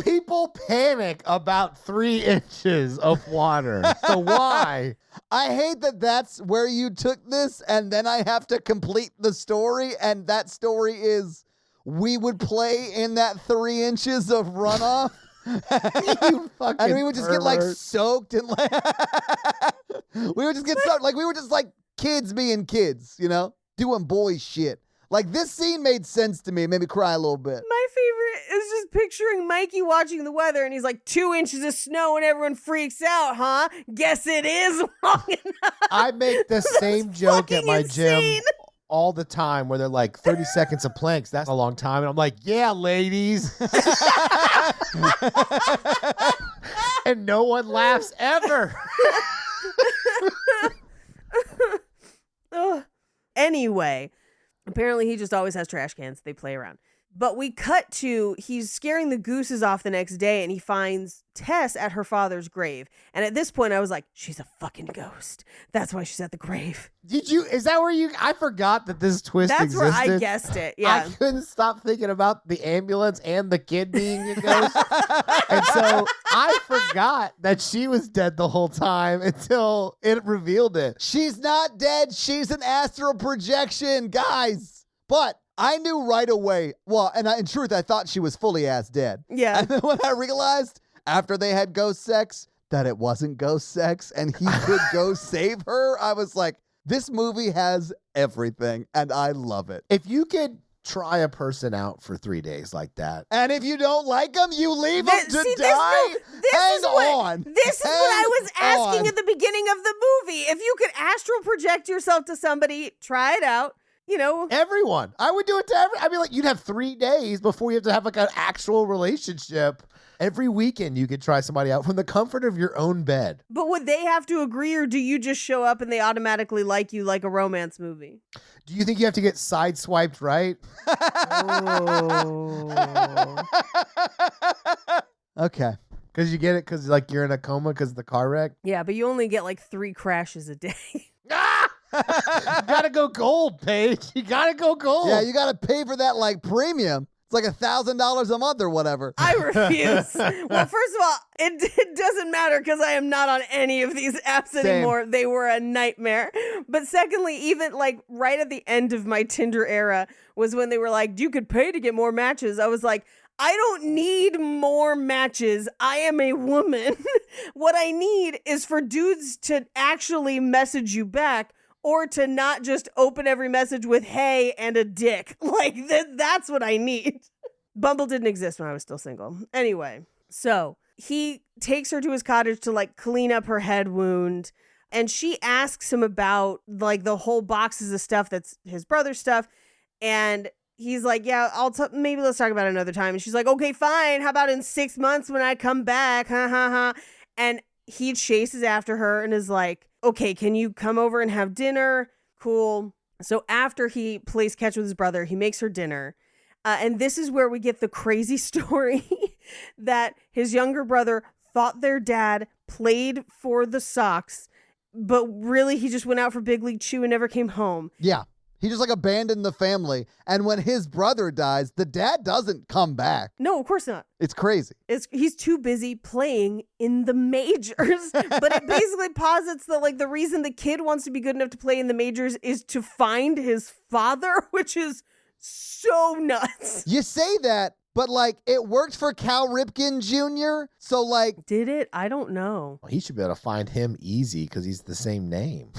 People panic about 3 inches of water. So why? I hate that that's where you took this, and then I have to complete the story, and that story is we would play in that 3 inches of runoff. You fucking And we would just get like pervert. soaked and like we would just get soaked. Like we were just like kids being kids, you know, doing boy shit. Like this scene made sense to me. It made me cry a little bit. My favorite is just picturing Mikey watching the weather and he's like 2 inches of snow and everyone freaks out, huh? Guess it is long enough. I make the same joke at fucking my insane. gym all the time where they're like 30 seconds of planks. That's a long time. And I'm like, yeah, ladies. And no one laughs ever. Ugh. Anyway, apparently he just always has trash cans. They play around. But we cut to he's scaring the gooses off the next day and he finds Tess at her father's grave. And at this point I was like, she's a fucking ghost. That's why she's at the grave. Is that where I forgot that this twist That's existed. where I guessed it. Yeah. I couldn't stop thinking about the ambulance and the kid being a ghost. And so I forgot that she was dead the whole time until it revealed it. She's not dead. She's an astral projection, guys. But I knew right away. Well, and in truth, I thought she was fully ass dead. Yeah. And then when I realized after they had ghost sex that it wasn't ghost sex and he could go save her, I was like, this movie has everything and I love it. If you could try a person out for 3 days like that. And if you don't like them, you leave them to die. Hang on. This is what I was asking on. at the beginning of the movie. If you could astral project yourself to somebody, try it out. You know, Everyone. I would do it to I mean, like, you'd have 3 days before you have to have like an actual relationship. Every weekend you could try somebody out from the comfort of your own bed. but would they have to agree or do you just show up and they automatically like you like a romance movie? Do you think you have to get sideswiped right? Okay. Because you get it because like you're in a coma because of the car wreck? Yeah, but you only get like 3 crashes a day. You gotta go gold, Paige. You gotta go gold. Yeah, you got to pay for that like premium. It's like $1,000 a month or whatever. I refuse. Well, first of all, it doesn't matter because I am not on any of these apps anymore. They were a nightmare. But secondly, even like right at the end of my Tinder era was when they were like, you could pay to get more matches. I was like, I don't need more matches. I am a woman. What I need is for dudes to actually message you back or to not just open every message with hey and a dick. Like that's what I need. Bumble didn't exist when I was still single. Anyway, so he takes her to his cottage to like clean up her head wound. And she asks him about like the whole boxes of stuff that's his brother's stuff. And he's like, yeah, maybe let's talk about it another time. And she's like, okay, fine. How about in 6 months when I come back? Ha ha ha. And he chases after her and is like, okay, can you come over and have dinner? Cool. So after he plays catch with his brother, he makes her dinner. And this is where we get the crazy story that his younger brother thought their dad played for the Sox, but really he just went out for Big League Chew and never came home. Yeah. He just like abandoned the family. And when his brother dies, the dad doesn't come back. No, of course not. It's crazy. He's too busy playing in the majors. But it basically posits that like the reason the kid wants to be good enough to play in the majors is to find his father, which is so nuts. You say that, but like it worked for Cal Ripken Jr. So like, Did it? I don't know. He should be able to find him easy because he's the same name.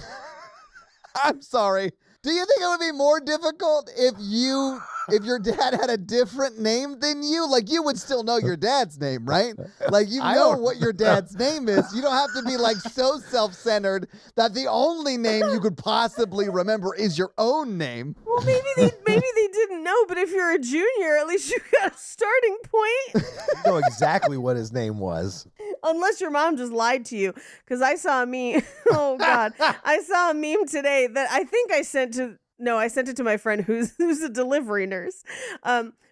I'm sorry. Do you think it would be more difficult if your dad had a different name than you? Like you would still know your dad's name, right? Like you know what your dad's name is. You don't have to be like so self-centered that the only name you could possibly remember is your own name. Well, maybe they didn't know, but if you're a junior, at least you got a starting point. You know exactly what his name was. Unless your mom just lied to you. Because I saw a meme. Oh, God. I saw a meme today that I think I sent it to my friend who's a delivery nurse,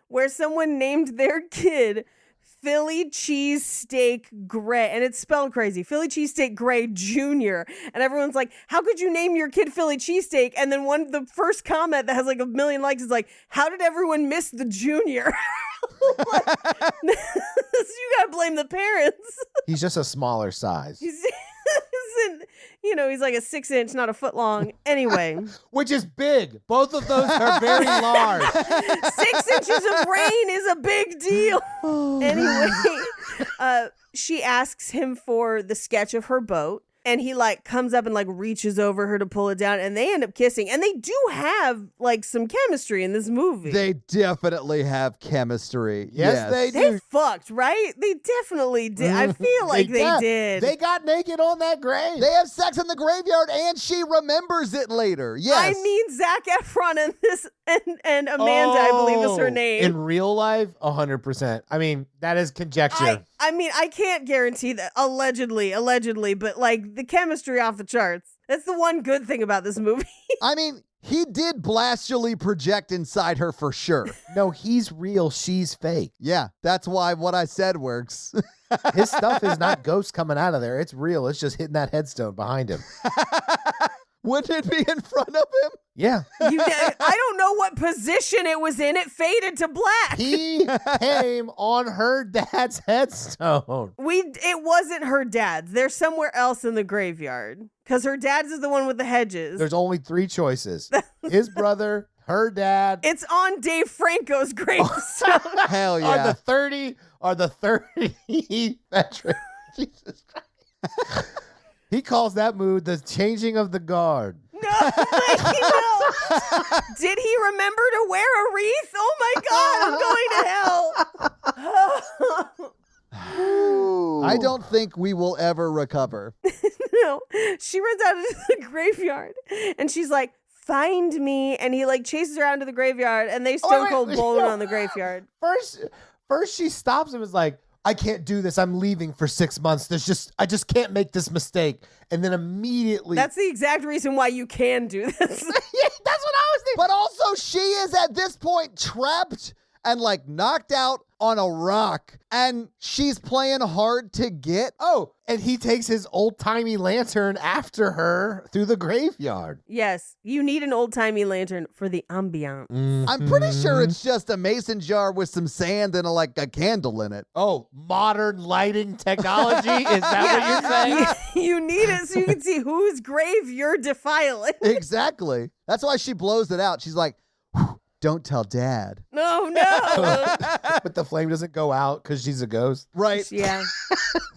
where someone named their kid Philly cheesesteak Gray, and it's spelled crazy. Philly cheesesteak Gray Jr. And everyone's like, how could you name your kid Philly cheesesteak? And then the first comment that has like 1 million likes is like, how did everyone miss the junior? You gotta blame the parents. He's just a smaller size. He's like a 6-inch, not a foot long. Anyway. Which is big. Both of those are very large. 6 inches of rain is a big deal. Anyway, she asks him for the sketch of her boat. And he like comes up and like reaches over her to pull it down, and they end up kissing. And they do have like some chemistry in this movie. They definitely have chemistry. Yes, they do. They fucked, right? They definitely did. I feel like they did. They got naked on that grave. They have sex in the graveyard, and she remembers it later. Yes. I mean, Zac Efron and this and Amanda, I believe is her name. In real life, 100%. I mean, that is conjecture. I mean, I can't guarantee that. Allegedly, but like the chemistry off the charts. That's the one good thing about this movie. I mean, he did blastily project inside her for sure. No, he's real. She's fake. Yeah, that's why what I said works. His stuff is not ghosts coming out of there. It's real. It's just hitting that headstone behind him. Wouldn't it be in front of him? Yeah. I don't know what position it was in. It faded to black. He came on her dad's headstone. It wasn't her dad's. They're somewhere else in the graveyard. Because her dad's is the one with the hedges. There's only 3 choices. His brother, her dad. It's on Dave Franco's gravestone. Hell yeah. Are the 30 veterans. Jesus Christ. He calls that move the changing of the guard. No. Did he remember to wear a wreath? Oh my God, I'm going to hell. I don't think we will ever recover. No, she runs out into the graveyard and she's like, find me. And he like chases her out into the graveyard and they stone cold bowling on the graveyard. First she stops him and is like, I can't do this. I'm leaving for 6 months. I just can't make this mistake. And then immediately. That's the exact reason why you can do this. Yeah, that's what I was thinking. But also, she is at this point trapped and like knocked out on a rock, and she's playing hard to get. Oh, and he takes his old-timey lantern after her through the graveyard. Yes, you need an old-timey lantern for the ambiance. I'm pretty sure it's just a mason jar with some sand and a candle in it. Oh, modern lighting technology? Is that what you're saying? You need it so you can see whose grave you're defiling. Exactly. That's why she blows it out. She's like, don't tell Dad. No. But the flame doesn't go out because she's a ghost. Right. Yeah.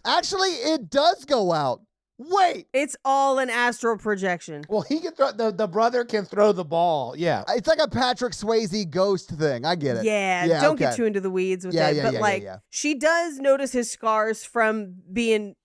Actually, it does go out. Wait. It's all an astral projection. Well, he can throw the brother can throw the ball. Yeah. It's like a Patrick Swayze ghost thing. I get it. Yeah, don't get too into the weeds with it. But she does notice his scars from being,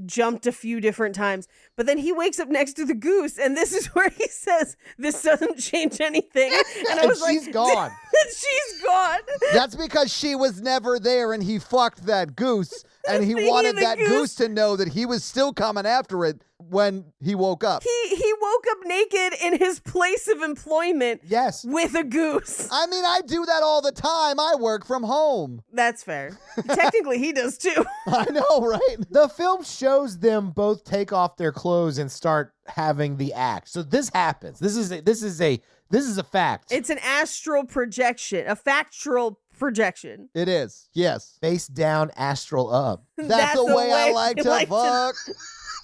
jumped a few different times. But then he wakes up next to the goose, and this is where he says, this doesn't change anything. And I was like, she's gone. She's gone. That's because she was never there, and he fucked that goose, and he wanted that goose to know that he was still coming after it when he woke up. He woke up naked in his place of employment. Yes. With a goose. I mean, I do that all the time. I work from home. That's fair. Technically, he does too. I know, right? The film shows them both take off their clothes and start having the act. So this happens. This is a fact. It's an astral projection, a factual projection. It is. Yes. Face down, astral up. That's the way I like to fuck.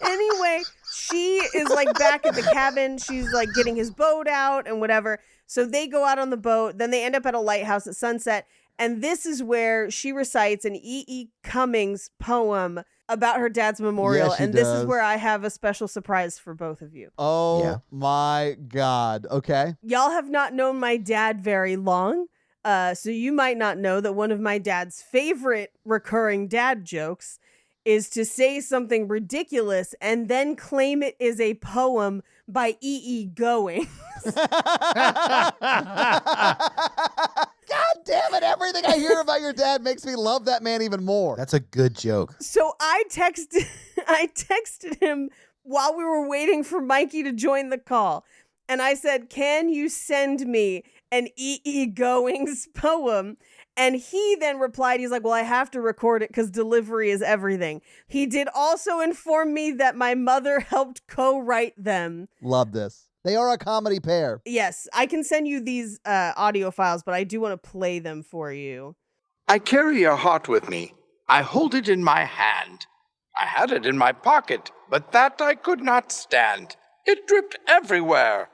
Anyway, she is like back at the cabin. She's like getting his boat out and whatever. So they go out on the boat. Then they end up at a lighthouse at sunset. And this is where she recites an E.E. Cummings poem about her dad's memorial. Yeah, she and this does. is where I have a special surprise for both of you. Oh my God. Okay. Y'all have not known my dad very long. So you might not know that one of my dad's favorite recurring dad jokes is to say something ridiculous and then claim it is a poem by E.E. Goings. God damn it. Everything I hear about your dad makes me love that man even more. That's a good joke. So I texted him while we were waiting for Mikey to join the call. And I said, can you send me an E.E. Goings poem? And he then replied, he's like, well, I have to record it because delivery is everything. He did also inform me that my mother helped co-write them. Love this. They are a comedy pair. Yes, I can send you these audio files, but I do want to play them for you. I carry your heart with me. I hold it in my hand. I had it in my pocket, but that I could not stand. It dripped everywhere.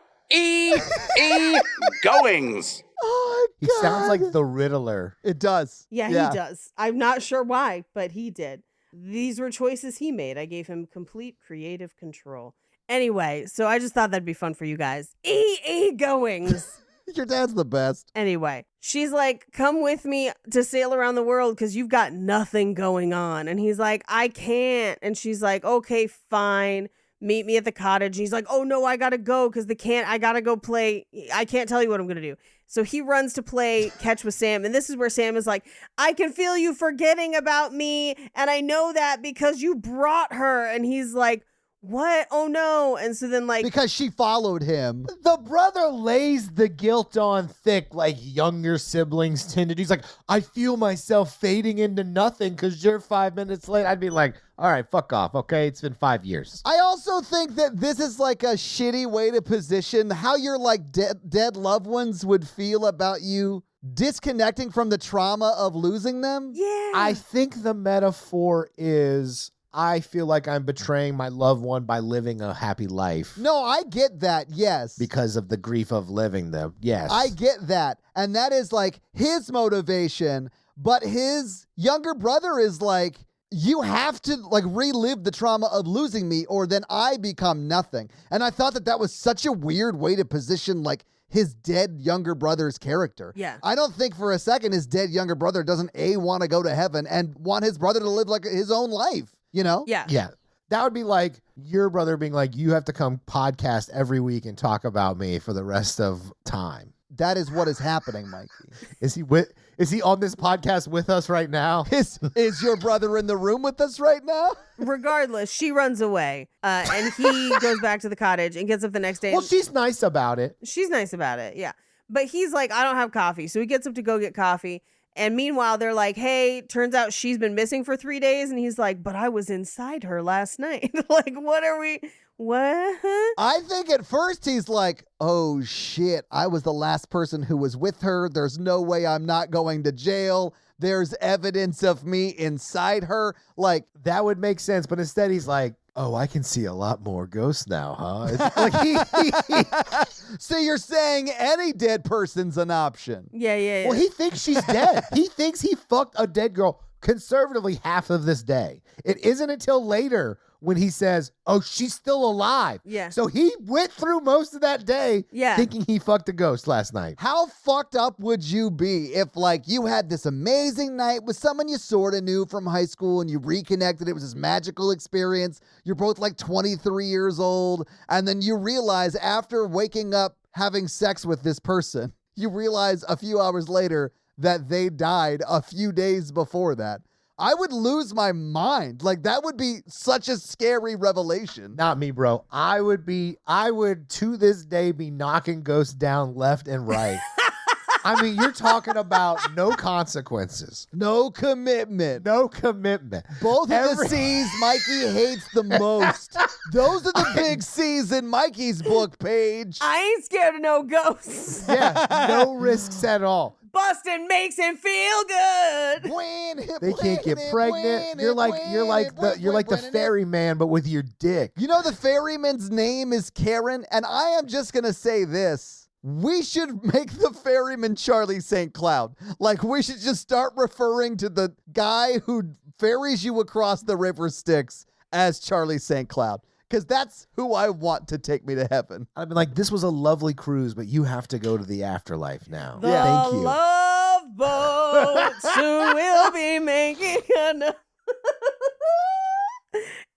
Goings. Oh, He God. sounds like the Riddler. It does. Yeah, he does. I'm not sure why, but he did. These were choices he made. I gave him complete creative control. Anyway, so I just thought that'd be fun for you guys. Goings. Your dad's the best. Anyway, she's like, come with me to sail around the world because you've got nothing going on. And he's like, I can't. And she's like, okay, fine. Meet me at the cottage. And he's like, oh no, I gotta go because I gotta go play. I can't tell you what I'm gonna do. So he runs to play catch with Sam. And this is where Sam is like, I can feel you forgetting about me. And I know that because you brought her. And he's like, what? Oh no. And so then Because she followed him. The brother lays the guilt on thick like younger siblings tend to do. He's like, I feel myself fading into nothing because you're 5 minutes late. I'd be like, all right, fuck off, okay? It's been 5 years. I also think that this is like a shitty way to position how your like dead loved ones would feel about you disconnecting from the trauma of losing them. yeah. I think the metaphor is I feel like I'm betraying my loved one by living a happy life. No, I get that, yes. Because of the grief of living them. Yes. I get that. And that is like his motivation, but his younger brother is like, you have to like relive the trauma of losing me or then I become nothing. And I thought that that was such a weird way to position like his dead younger brother's character. Yeah. I don't think for a second his dead younger brother doesn't want to go to heaven and want his brother to live like his own life, you know? Yeah. Yeah. That would be like your brother being like, you have to come podcast every week and talk about me for the rest of time. That is what is happening, Mikey. Is he on this podcast with us right now? Is your brother in the room with us right now? Regardless, she runs away and he goes back to the cottage and gets up the next day. Well, she's nice about it. She's nice about it. Yeah. But he's like, I don't have coffee. So he gets up to go get coffee. And meanwhile, they're like, hey, turns out she's been missing for 3 days. And he's like, but I was inside her last night. Like, what? I think at first he's like, oh shit, I was the last person who was with her. There's no way I'm not going to jail. There's evidence of me inside her. Like, that would make sense. But instead he's like, oh, I can see a lot more ghosts now, huh? It's like so you're saying any dead person's an option? Yeah. Well, he thinks she's dead. He thinks he fucked a dead girl conservatively half of this day. It isn't until later when he says, oh, she's still alive. Yeah. So he went through most of that day Yeah. thinking he fucked a ghost last night. How fucked up would you be if, like, you had this amazing night with someone you sort of knew from high school and you reconnected? It was this magical experience. You're both like 23 years old. And then you realize after waking up having sex with this person, you realize a few hours later that they died a few days before that. I would lose my mind. Like, that would be such a scary revelation. Not me, bro. I would to this day be knocking ghosts down left and right. I mean, you're talking about no consequences. No commitment. No commitment. Both of the C's Mikey hates the most. Those are the big C's in Mikey's book, Paige. I ain't scared of no ghosts. Yeah, no risks at all. Bustin' makes him feel good. They can't get pregnant. You're like the ferryman, but with your dick. You know the ferryman's name is Karen, and I am just gonna say this. We should make the ferryman Charlie St. Cloud. Like, we should just start referring to the guy who ferries you across the river Styx as Charlie St. Cloud. Because that's who I want to take me to heaven. I've been like, this was a lovely cruise, but you have to go to the afterlife now. The Thank you. love boat soon will be making enough.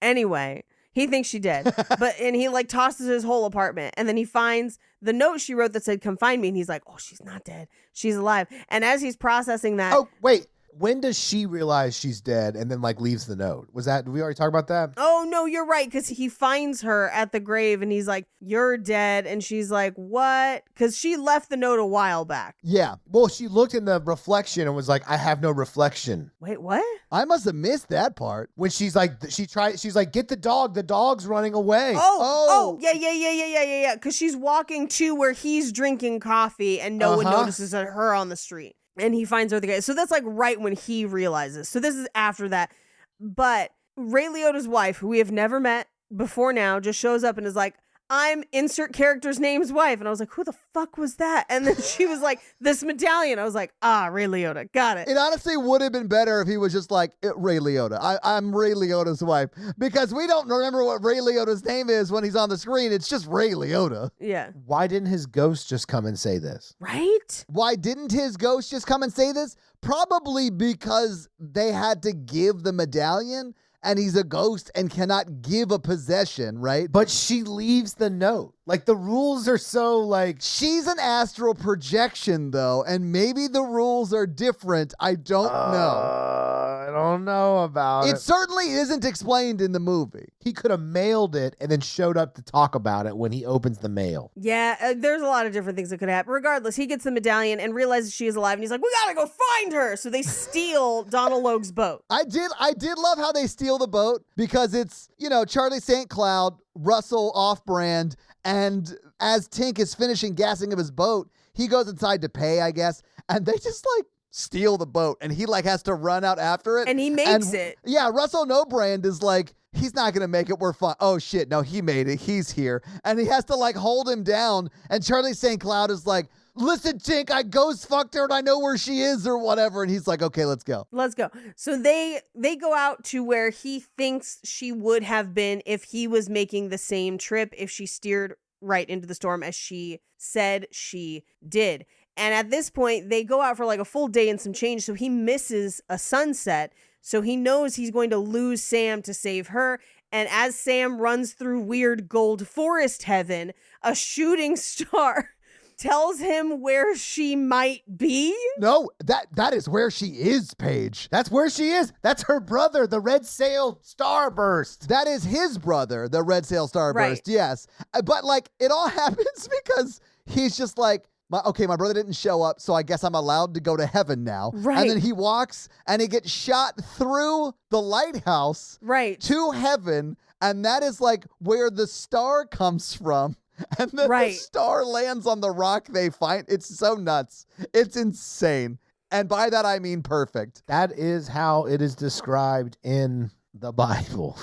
Anyway, he thinks she dead, and he like tosses his whole apartment, and then he finds the note she wrote that said, come find me. And he's like, oh, she's not dead. She's alive. And as he's processing that. Oh, wait. When does she realize she's dead and then like leaves the note? Did we already talk about that? Oh, no, you're right. Because he finds her at the grave and he's like, you're dead. And she's like, what? Because she left the note a while back. Yeah. Well, she looked in the reflection and was like, I have no reflection. Wait, what? I must have missed that part. When she's like, get the dog's running away. Oh, yeah. Because she's walking to where he's drinking coffee and no one notices her on the street. And he finds her the guy. So that's like right when he realizes. So this is after that. But Ray Liotta's wife, who we have never met before now, just shows up and is like, I'm insert character's name's wife. And I was like, who the fuck was that? And then she was like, this medallion. I was like, Ray Liotta. Got it. It honestly would have been better if he was just like, Ray Liotta. I'm Ray Liotta's wife. Because we don't remember what Ray Liotta's name is when he's on the screen. It's just Ray Liotta. Yeah. Why didn't his ghost just come and say this? Right? Why didn't his ghost just come and say this? Probably because they had to give the medallion and he's a ghost and cannot give a possession, right? But she leaves the note. Like, the rules are so, like... She's an astral projection, though, and maybe the rules are different. I don't know. I don't know about it. It certainly isn't explained in the movie. He could have mailed it and then showed up to talk about it when he opens the mail. Yeah, there's a lot of different things that could happen. Regardless, he gets the medallion and realizes she is alive, and he's like, we gotta go find her! So they steal Donald Logue's boat. I did love how they steal the boat, because it's, Charlie St. Cloud, Russell off-brand, and as Tink is finishing gassing of his boat, he goes inside to pay, I guess, and they just, steal the boat, and he, has to run out after it. And he makes it. Yeah, Russell No-Brand is like, he's not going to make it, we're fine. Oh, shit, no, he made it, he's here. And he has to, hold him down, and Charlie St. Cloud is like, listen, Tink, I ghost fucked her and I know where she is or whatever. And he's like, okay, let's go. Let's go. So they go out to where he thinks she would have been if he was making the same trip, if she steered right into the storm as she said she did. And at this point, they go out for a full day and some change. So he misses a sunset. So he knows he's going to lose Sam to save her. And as Sam runs through weird gold forest heaven, a shooting star tells him where she might be. No, that is where she is, Paige. That's where she is. That's her brother, the Red Sail Starburst. That is his brother, the Red Sail Starburst, right. Yes. But, it all happens because he's just like, my brother didn't show up, so I guess I'm allowed to go to heaven now. Right. And then he walks, and he gets shot through the lighthouse to heaven, and that is, where the star comes from. And then the star lands on the rock they find. It's so nuts. It's insane. And by that, I mean perfect. That is how it is described in the Bible.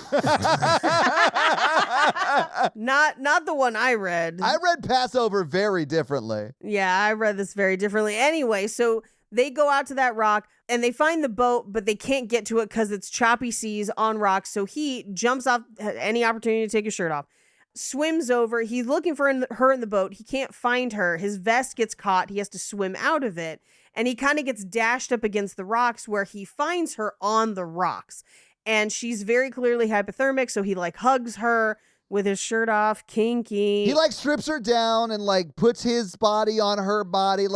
Not the one I read. I read Passover very differently. Yeah, I read this very differently. Anyway, so they go out to that rock and they find the boat, but they can't get to it because it's choppy seas on rocks. So he jumps off any opportunity to take his shirt off. Swims over. He's looking for her in the boat. He can't find her. His vest gets caught. He has to swim out of it. And he kind of gets dashed up against the rocks where he finds her on the rocks. And she's very clearly hypothermic. So he hugs her with his shirt off. Kinky. He strips her down and puts his body on her body,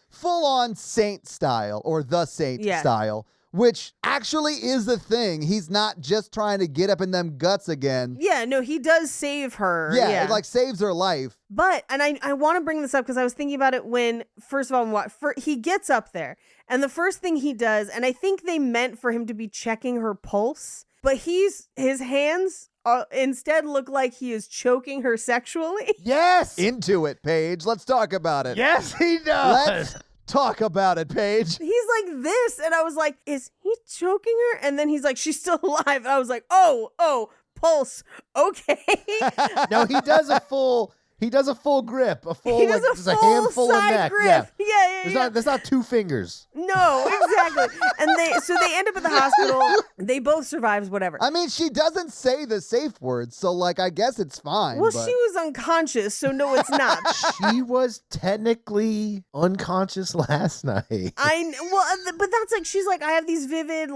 full on saint style or the saint style. Which actually is the thing. He's not just trying to get up in them guts again. Yeah, no, he does save her. Yeah. It saves her life. But, and I want to bring this up because I was thinking about it when, first of all, he gets up there. And the first thing he does, and I think they meant for him to be checking her pulse, but his hands instead look like he is choking her sexually. Yes! Into it, Paige. Let's talk about it. Yes, he does! Let's talk about it, Paige. He's like this, and I was like, is he choking her? And then he's like, she's still alive. And I was like, oh, pulse. Okay. No, he does a full grip, a handful of neck. Grip. Yeah. There's not two fingers. No, exactly. And they end up at the hospital. They both survive, whatever. I mean, she doesn't say the safe words, so I guess it's fine. Well, she was unconscious, so no, it's not. She was technically unconscious last night. But that's she's like, I have these vivid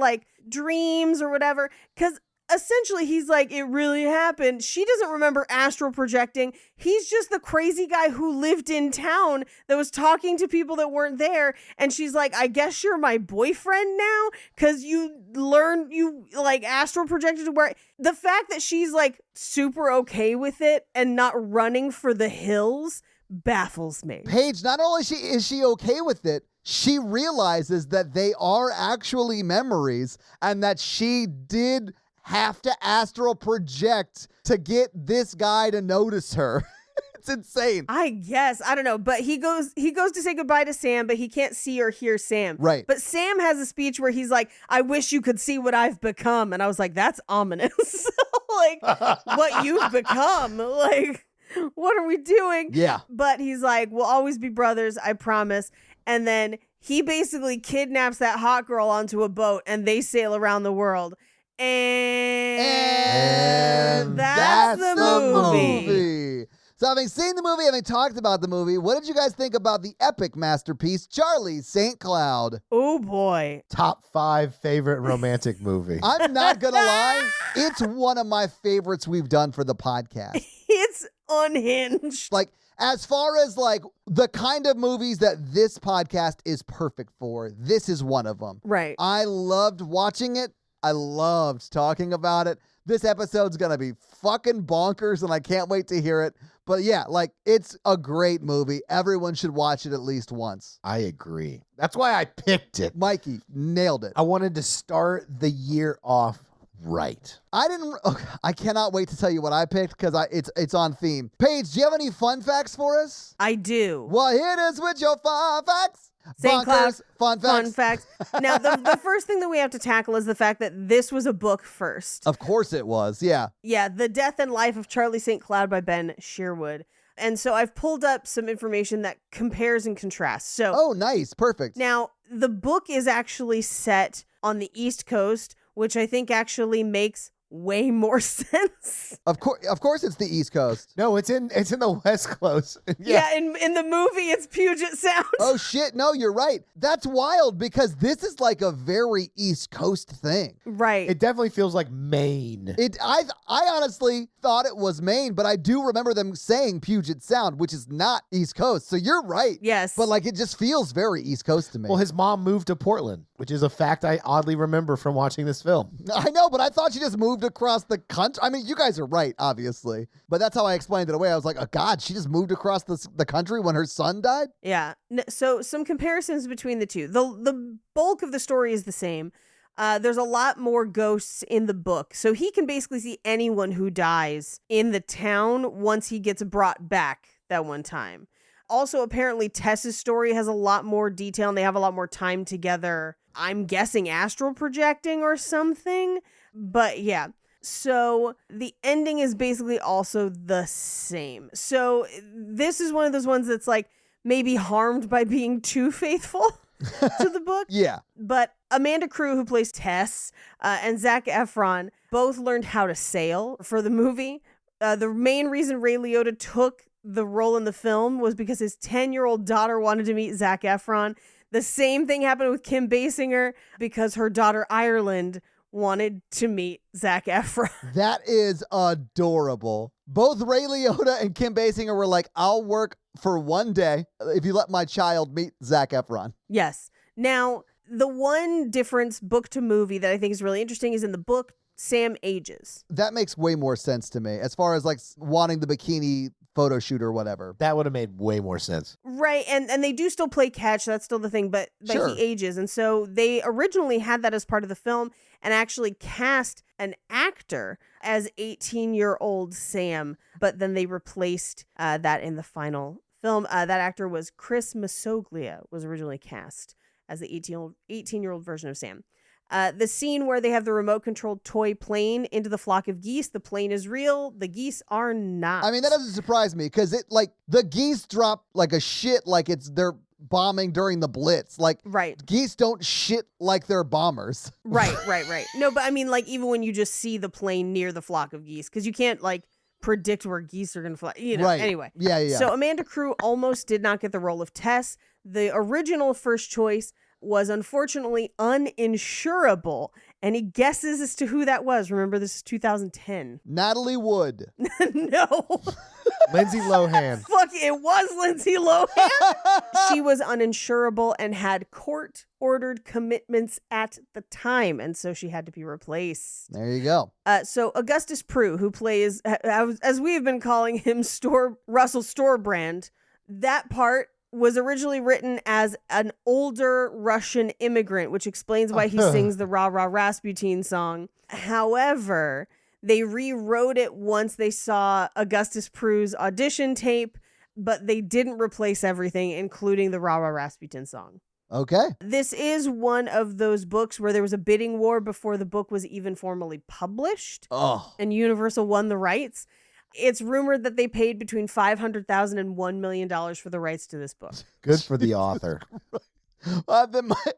dreams or whatever. Because essentially he's like, it really happened. She doesn't remember astral projecting. He's just the crazy guy who lived in town that was talking to people that weren't there. And she's like, I guess you're my boyfriend now because you like astral projected to where the fact that she's like super okay with it and not running for the hills baffles me. Paige, not only is she okay with it, she realizes that they are actually memories and that she did have to astral project to get this guy to notice her. It's insane. I guess. I don't know. But he goes to say goodbye to Sam, but he can't see or hear Sam. Right. But Sam has a speech where he's like, I wish you could see what I've become. And I was like, that's ominous. Like, what you've become. Like, what are we doing? Yeah. But he's like, we'll always be brothers, I promise. And then he basically kidnaps that hot girl onto a boat and they sail around the world. And that's the movie. So having seen the movie, having talked about the movie, what did you guys think about the epic masterpiece, Charlie St. Cloud? Oh, boy. Top 5 favorite romantic movie. I'm not going to lie. It's one of my favorites we've done for the podcast. It's unhinged. Like, as far as like the kind of movies that this podcast is perfect for, this is one of them. Right. I loved watching it. I loved talking about it. This episode's going to be fucking bonkers and I can't wait to hear it. But yeah, like it's a great movie. Everyone should watch it at least once. I agree. That's why I picked it. Mikey, nailed it. I wanted to start the year off right. I cannot wait to tell you what I picked because it's on theme. Paige, do you have any fun facts for us? I do. Well, here it is with your fun facts. St. Cloud, fun facts. Now, the first thing that we have to tackle is the fact that this was a book first. Of course it was, yeah. Yeah, The Death and Life of Charlie St. Cloud by Ben Sherwood. And so I've pulled up some information that compares and contrasts. So, oh, nice. Perfect. Now, the book is actually set on the East Coast, which I think actually makes way more sense. Of course it's the East Coast. No, it's in the West Coast. Yeah, in the movie it's Puget Sound. Oh shit, no, you're right. That's wild because this is like a very East Coast thing. Right. It definitely feels like Maine. I honestly thought it was Maine, but I do remember them saying Puget Sound, which is not East Coast. So you're right. Yes. But like it just feels very East Coast to me. Well, his mom moved to Portland, which is a fact I oddly remember from watching this film. I know, but I thought she just moved across the country. I mean, you guys are right, obviously. But that's how I explained it away. I was like, oh, God, she just moved across the country when her son died? Yeah. So some comparisons between the two. The bulk of the story is the same. There's a lot more ghosts in the book. So he can basically see anyone who dies in the town once he gets brought back that one time. Also, apparently, Tess's story has a lot more detail and they have a lot more time together. I'm guessing astral projecting or something. But yeah. So the ending is basically also the same. So this is one of those ones that's like maybe harmed by being too faithful to the book. Yeah. But Amanda Crew, who plays Tess, and Zac Efron both learned how to sail for the movie. The main reason Ray Liotta took the role in the film was because his 10-year-old daughter wanted to meet Zac Efron. The same thing happened with Kim Basinger because her daughter Ireland wanted to meet Zac Efron. That is adorable. Both Ray Liotta and Kim Basinger were like, I'll work for one day if you let my child meet Zac Efron. Yes. Now, the one difference book to movie that I think is really interesting is in the book, Sam ages. That makes way more sense to me as far as like wanting the bikini photo shoot or whatever. That would have made way more sense. Right. And they do still play catch. That's still the thing, but Sure. he ages. And so they originally had that as part of the film and actually cast an actor as 18-year-old Sam, but then they replaced that in the final film. That actor was Chris Masoglia, was originally cast as the 18-year-old version of Sam. The scene where they have the remote-controlled toy plane into the flock of geese, the plane is real, the geese are not. I mean, that doesn't surprise me because it like the geese drop like a shit like they're bombing during the Blitz. Like, right. Geese don't shit like they're bombers. Right. No, but I mean, like, even when you just see the plane near the flock of geese, because you can't, like, predict where geese are going to fly, Right. Anyway. Yeah. So Amanda Crew almost did not get the role of Tess. The original first choice was unfortunately uninsurable Any guesses as to who that was? Remember, this is 2010. Natalie Wood. No. Lindsay Lohan. Fuck, it was Lindsay Lohan. She was uninsurable and had court-ordered commitments at the time, and so she had to be replaced. There you go. So Augustus Prew, who plays, as we have been calling him, Russell Storebrand, that part was originally written as an older Russian immigrant, which explains why he sings the Rah Rah Rasputin song. However, they rewrote it once they saw Augustus Prew's audition tape, but they didn't replace everything, including the Rah Rah Rasputin song. Okay. This is one of those books where there was a bidding war before the book was even formally published, and Universal won the rights. It's rumored that they paid between $500,000 and $1 million for the rights to this book. Good for the author.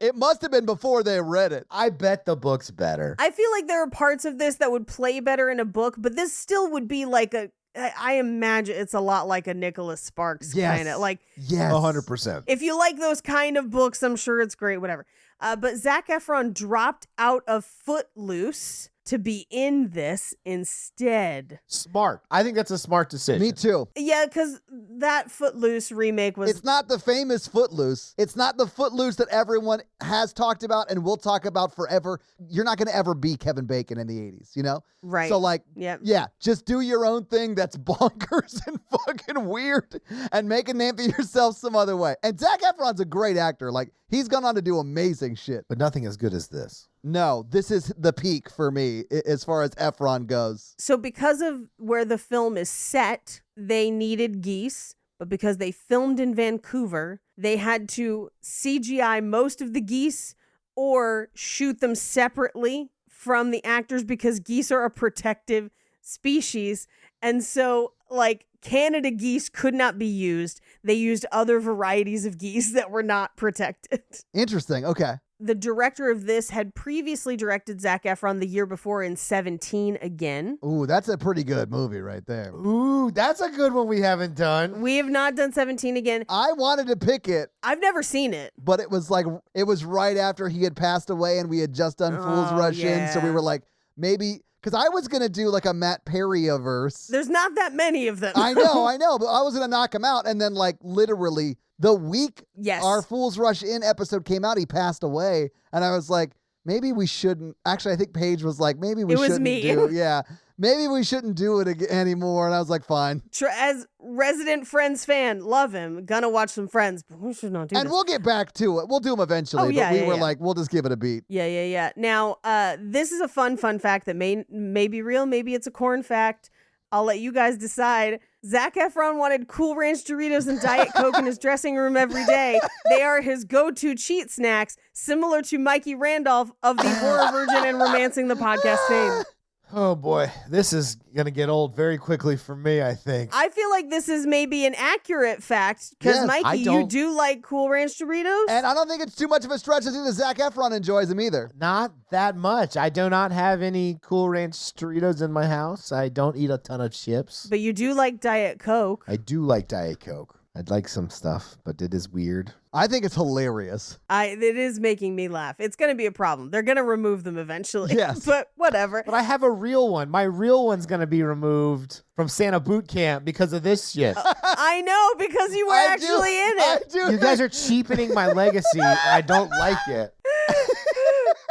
It must have been before they read it. I bet the book's better. I feel like there are parts of this that would play better in a book, but this still would be like I imagine it's a lot like a Nicholas Sparks kind of like. Yes. 100%. If you like those kind of books, I'm sure it's great, whatever. But Zac Efron dropped out of Footloose to be in this instead. Smart. I think that's a smart decision. Me too. Yeah, because that Footloose remake was... It's not the famous Footloose. It's not the Footloose that everyone has talked about and will talk about forever. You're not going to ever be Kevin Bacon in the 80s, you know? Right. So like, Yep. yeah, just do your own thing that's bonkers and fucking weird and make a name for yourself some other way. And Zac Efron's a great actor. Like, he's gone on to do amazing shit. But nothing as good as this. No, this is the peak for me as far as Efron goes. So because of where the film is set, they needed geese, but because they filmed in Vancouver, they had to CGI most of the geese or shoot them separately from the actors because geese are a protective species. And so, like, Canada geese could not be used. They used other varieties of geese that were not protected. Interesting. Okay. The director of this had previously directed Zac Efron the year before in 17 again. Ooh, that's a pretty good movie right there. Ooh, that's a good one we haven't done. We have not done 17 again. I wanted to pick it, I've never seen it. but it was right after he had passed away and we had just done Fools Oh, Rush In. So we yeah. were like, maybe, because I was going to do like a Matt Perry-averse. There's not that many of them. I know, but I was going to knock him out. And then like literally the week Yes. our Fools Rush In episode came out, he passed away. And I was like, maybe we shouldn't. Actually, I think Paige was like, maybe we It was shouldn't me. Yeah, maybe we shouldn't do it anymore. And I was like, fine. As resident Friends fan, love him. Gonna watch some Friends, but we should not do And this. we'll get back to it. We'll do them eventually. Oh, yeah, but we yeah, were yeah. like, we'll just give it a beat. Yeah. Now, this is a fun fact that may be real. Maybe it's a corn fact. I'll let you guys decide. Zac Efron wanted Cool Ranch Doritos and Diet Coke in his dressing room every day. They are his go-to cheat snacks, similar to Mikey Randolph of the Horror Virgin and Romancing the Podcast fame. Oh boy, this is going to get old very quickly for me, I think. I feel like this is maybe an accurate fact because, Yes, Mikey, I you don't- do like Cool Ranch Doritos? And I don't think it's too much of a stretch to think that Zac Efron enjoys them either. Not that much. I do not have any Cool Ranch Doritos in my house. I don't eat a ton of chips. But you do like Diet Coke. I do like Diet Coke. I'd like some stuff, but it is weird. I think it's hilarious. It is making me laugh. It's going to be a problem. They're going to remove them eventually. Yes. But whatever. But I have a real one. My real one's going to be removed from Santa Boot Camp because of this shit. I know, because you were I do- actually in I it. do. You guys are cheapening my legacy, and I don't like it.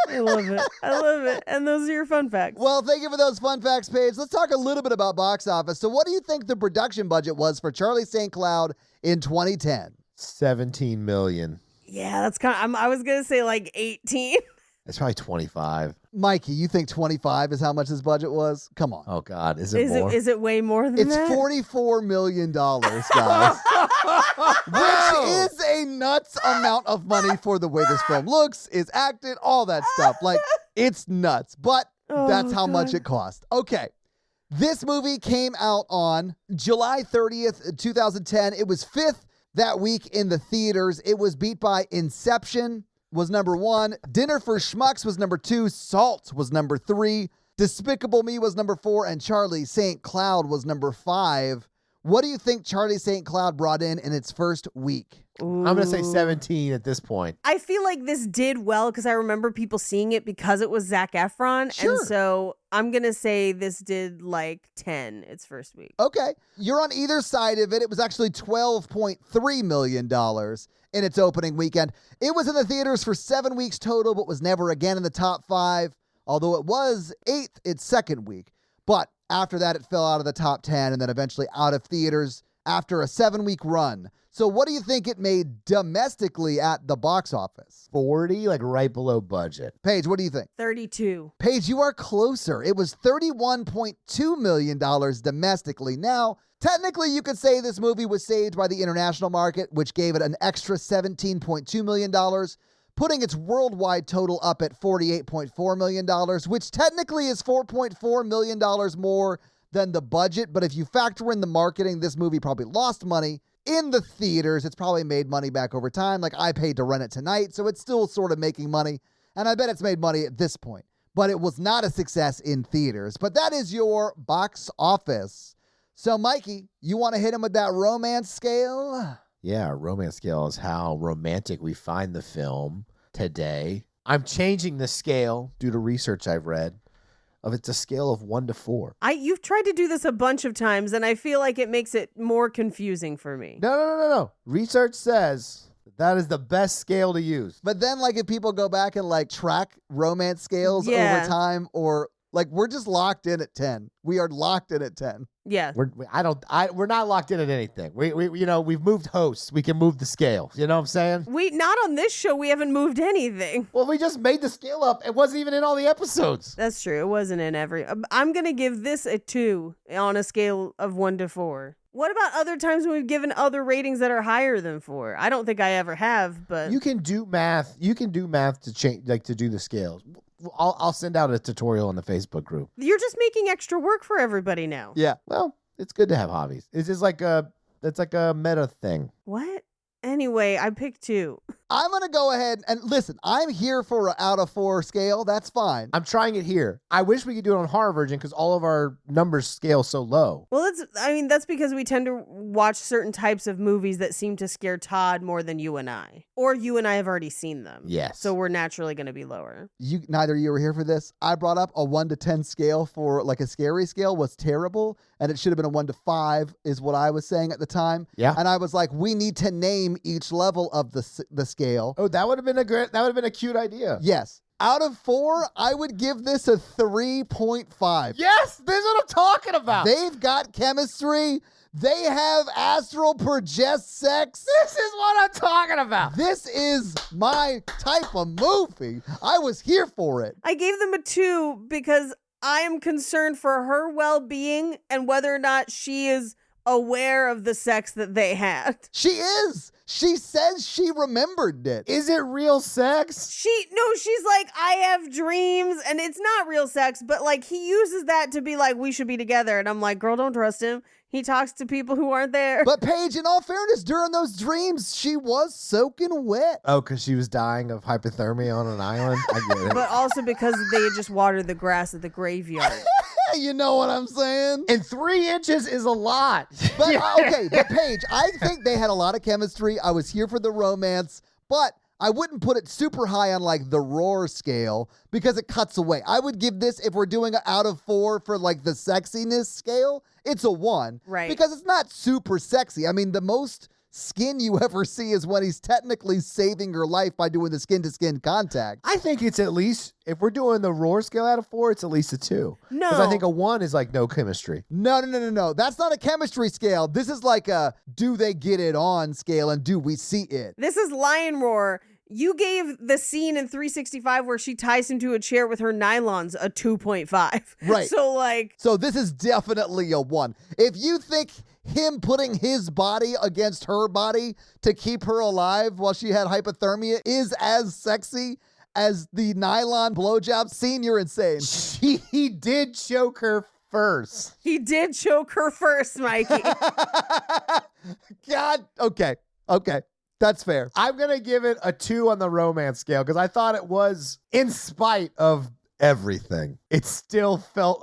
I love it. I love it. And those are your fun facts. Well, thank you for those fun facts, Paige. Let's talk a little bit about box office. So what do you think the production budget was for Charlie St. Cloud in 2010? 17 million. Yeah, that's kind of, I was going to say like 18. It's probably 25. Mikey, you think 25 is how much his budget was? Come on. Oh, God. Is it Is more? it way more than It's that? $44 million, guys. Which is a nuts amount of money for the way this film looks, is acted, all that stuff. Like, it's nuts. But that's how much it cost. Okay. This movie came out on July 30th, 2010. It was fifth that week in the theaters. It was beat by Inception was number 1. Dinner for Schmucks was number 2. Salt was number 3. Despicable Me was number 4. And Charlie St. Cloud was number 5. What do you think Charlie St. Cloud brought in its first week? I'm going to say 17 at this point. I feel like this did well because I remember people seeing it because it was Zac Efron. Sure. And so I'm going to say this did like 10 its first week. Okay. You're on either side of it. It was actually $12.3 million in its opening weekend. It was in the theaters for 7 weeks total, but was never again in the top 5, although it was 8th its second week. But after that, it fell out of the top 10 and then eventually out of theaters after a 7-week run. So what do you think it made domestically at the box office? 40, like right below budget. Paige, what do you think? 32. Paige, you are closer. It was $31.2 million domestically. Now, technically, you could say this movie was saved by the international market, which gave it an extra $17.2 million, putting its worldwide total up at $48.4 million, which technically is $4.4 million more than the budget. But if you factor in the marketing, this movie probably lost money. In the theaters, it's probably made money back over time. Like, I paid to rent it tonight, so it's still sort of making money. And I bet it's made money at this point. But it was not a success in theaters. But that is your box office. So, Mikey, you want to hit him with that romance scale? Yeah, romance scale is how romantic we find the film today. I'm changing the scale due to research I've read. It's a scale of 1 to 4. You've tried to do this a bunch of times, and I feel like it makes it more confusing for me. No. Research says that is the best scale to use. But then, like, if people go back and, like, track romance scales over time, or, like, we're just locked in at 10. We are locked in at 10. Yeah. We're not locked in at anything. We've moved hosts. We can move the scale. You know what I'm saying? Not on this show. We haven't moved anything. Well, we just made the scale up. It wasn't even in all the episodes. That's true. It wasn't in every. I'm going to give this a 2 on a scale of 1 to 4. What about other times when we've given other ratings that are higher than 4? I don't think I ever have, but you can do math. You can do math to change, like to do the scales. I'll send out a tutorial on the Facebook group. You're just making extra work for everybody now. Yeah. Well, it's good to have hobbies. It's just like it's like a meta thing. What? Anyway, I picked 2. I'm going to go ahead and listen. I'm here for an out of 4 scale. That's fine. I'm trying it here. I wish we could do it on horror version because all of our numbers scale so low. Well, that's because we tend to watch certain types of movies that seem to scare Todd more than you and I. Or you and I have already seen them. Yes. So we're naturally going to be lower. Neither of you were here for this. I brought up a 1 to 10 scale for, like, a scary scale was terrible, and it should have been a 1 to 5 is what I was saying at the time. Yeah. And I was like, we need to name each level of the scale. Oh, that would have been a cute idea. Yes. Out of 4, I would give this a 3.5. Yes, this is what I'm talking about. They've got chemistry. They have astral project sex. This is what I'm talking about. This is my type of movie. I was here for it. I gave them a 2 because I am concerned for her well-being and whether or not she is aware of the sex that they had. She is. She says she remembered it. Is it real sex? She's like, I have dreams, and it's not real sex, but like he uses that to be like, we should be together. And I'm like, girl, don't trust him. He talks to people who aren't there. But Paige, in all fairness, during those dreams, she was soaking wet. Oh, because she was dying of hypothermia on an island? I get it. But also because they had just watered the grass at the graveyard. You know what I'm saying? And 3 inches is a lot. But okay, but Paige, I think they had a lot of chemistry. I was here for the romance, but I wouldn't put it super high on like the roar scale because it cuts away. I would give this, if we're doing an out of 4 for like the sexiness scale, it's a 1. Right. Because it's not super sexy. I mean, the most skin you ever see is when he's technically saving her life by doing the skin-to-skin contact. I think it's at least, if we're doing the roar scale out of 4, it's at least a 2. No. Because I think a 1 is like no chemistry. No. That's not a chemistry scale. This is like a do they get it on scale and do we see it? This is Lion Roar. You gave the scene in 365 where she ties him to a chair with her nylons a 2.5. Right. So this is definitely a 1. If you think him putting his body against her body to keep her alive while she had hypothermia is as sexy as the nylon blowjob scene, you're insane. He did choke her first. He did choke her first, Mikey. God, okay. That's fair. I'm going to give it a 2 on the romance scale because I thought it was, in spite of everything, it still felt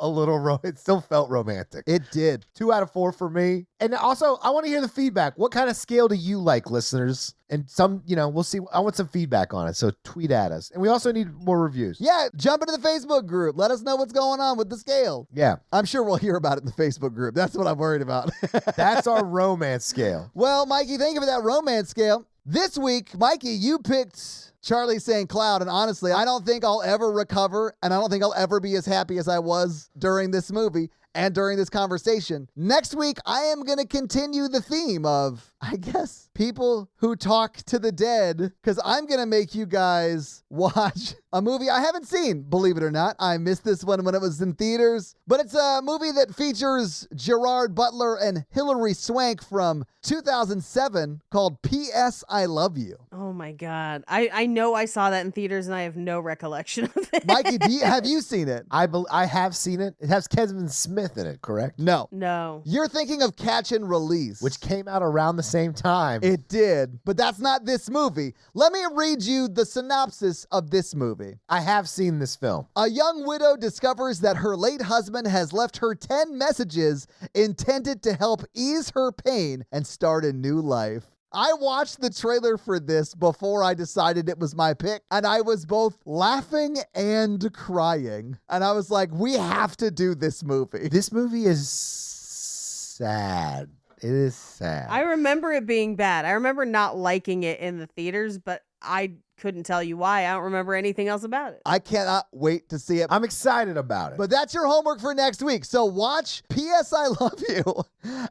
romantic. It did. 2 out of 4 for me. And also, I want to hear the feedback. What kind of scale do you like, listeners? And some, we'll see. I want some feedback on it. So tweet at us. And we also need more reviews. Yeah, jump into the Facebook group. Let us know what's going on with the scale. Yeah. I'm sure we'll hear about it in the Facebook group. That's what I'm worried about. That's our romance scale. Well, Mikey, thank you for that romance scale. This week, Mikey, you picked Charlie St. Cloud, and honestly, I don't think I'll ever recover, and I don't think I'll ever be as happy as I was during this movie and during this conversation. Next week, I am going to continue the theme of, I guess, people who talk to the dead, because I'm going to make you guys watch a movie I haven't seen, believe it or not. I missed this one when it was in theaters, but it's a movie that features Gerard Butler and Hilary Swank from 2007 called P.S. I Love You. Oh my God. I know I saw that in theaters and I have no recollection of it. Mikey, have you seen it? I have seen it. It has Kevin Smith in it, correct? No. No. You're thinking of Catch and Release, Which came out around the same time. it did, but that's not this movie. Let me read you the synopsis of this movie. I have seen this film. A young widow discovers that her late husband has left her 10 messages intended to help ease her pain and start a new life. I watched the trailer for this before I decided it was my pick, and I was both laughing and crying. And I was like, we have to do this movie. This movie is sad. It is sad. I remember it being bad. I remember not liking it in the theaters, but I couldn't tell you why. I don't remember anything else about it. I cannot wait to see it. I'm excited about it. But that's your homework for next week. So watch P.S. I Love You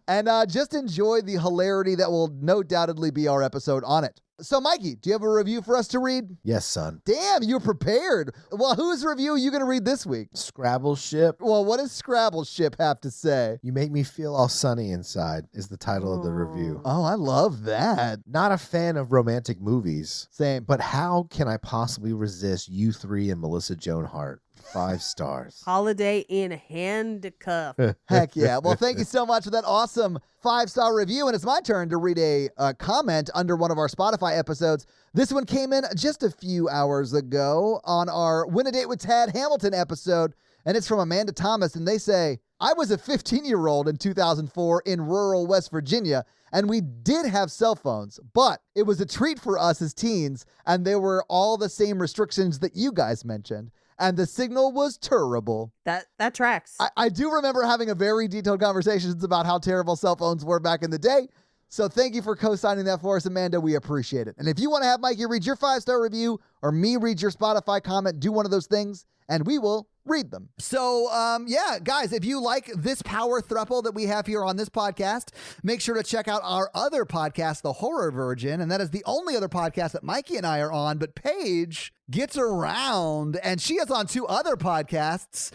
and just enjoy the hilarity that will no doubtedly be our episode on it. So, Mikey, do you have a review for us to read? Yes, son. Damn, you're prepared. Well, whose review are you going to read this week? Scrabble Ship. Well, what does Scrabble Ship have to say? You Make Me Feel All Sunny Inside is the title of the review. Oh, I love that. Not a fan of romantic movies, Same. but how can I possibly resist you three and Melissa Joan Hart? 5 stars. Holiday in Handcuff. Heck yeah. Well, thank you so much for that awesome 5-star review. And it's my turn to read a comment under one of our Spotify episodes. This one came in just a few hours ago on our Win a Date with Tad Hamilton episode. And it's from Amanda Thomas. And they say, I was a 15-year-old in 2004 in rural West Virginia, and we did have cell phones, but it was a treat for us as teens, and there were all the same restrictions that you guys mentioned. And the signal was terrible. That tracks. I do remember having a very detailed conversations about how terrible cell phones were back in the day. So thank you for co-signing that for us, Amanda. We appreciate it. And if you want to have Mikey read your 5-star review or me read your Spotify comment, do one of those things, and we will read them. So, yeah, guys, if you like this power throuple that we have here on this podcast, make sure to check out our other podcast, The Horror Virgin, and that is the only other podcast that Mikey and I are on, but Paige gets around, and she is on 2 other podcasts,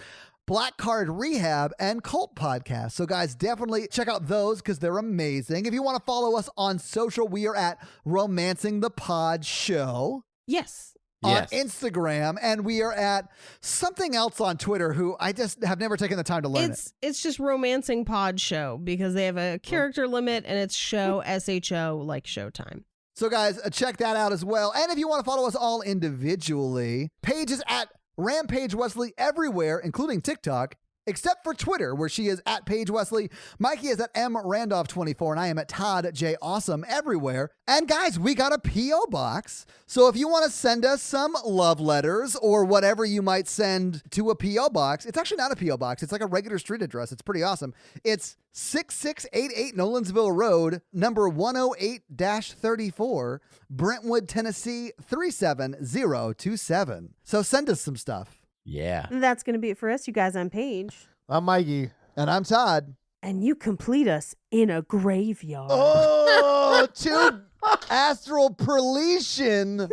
Black Card Rehab and Cult Podcast. So, guys, definitely check out those because they're amazing. If you want to follow us on social, we are at Romancing the Pod Show. Yes. On Instagram, and we are at something else on Twitter who I just have never taken the time to learn It's just Romancing Pod Show because they have a character limit and it's show SHO like Showtime. So guys, check that out as well. And if you want to follow us all individually, Paige is at Rampage Wesley everywhere, including TikTok, except for Twitter, where she is at Paige Wesley. Mikey is at mrandolph24, and I am at Todd J. Awesome everywhere. And guys, we got a P.O. box. So if you want to send us some love letters or whatever you might send to a P.O. box, it's actually not a P.O. box. It's like a regular street address. It's pretty awesome. It's 6688 Nolensville Road, number 108-34, Brentwood, Tennessee, 37027. So send us some stuff. Yeah. That's going to be it for us, you guys. I'm Paige. I'm Mikey. And I'm Todd. And you complete us in a graveyard. Oh, to astral perletion.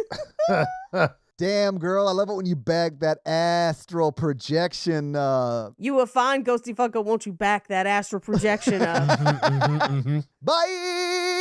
Damn, girl. I love it when you bag that astral projection. You a fine ghosty fucker. Won't you back that astral projection up? Bye.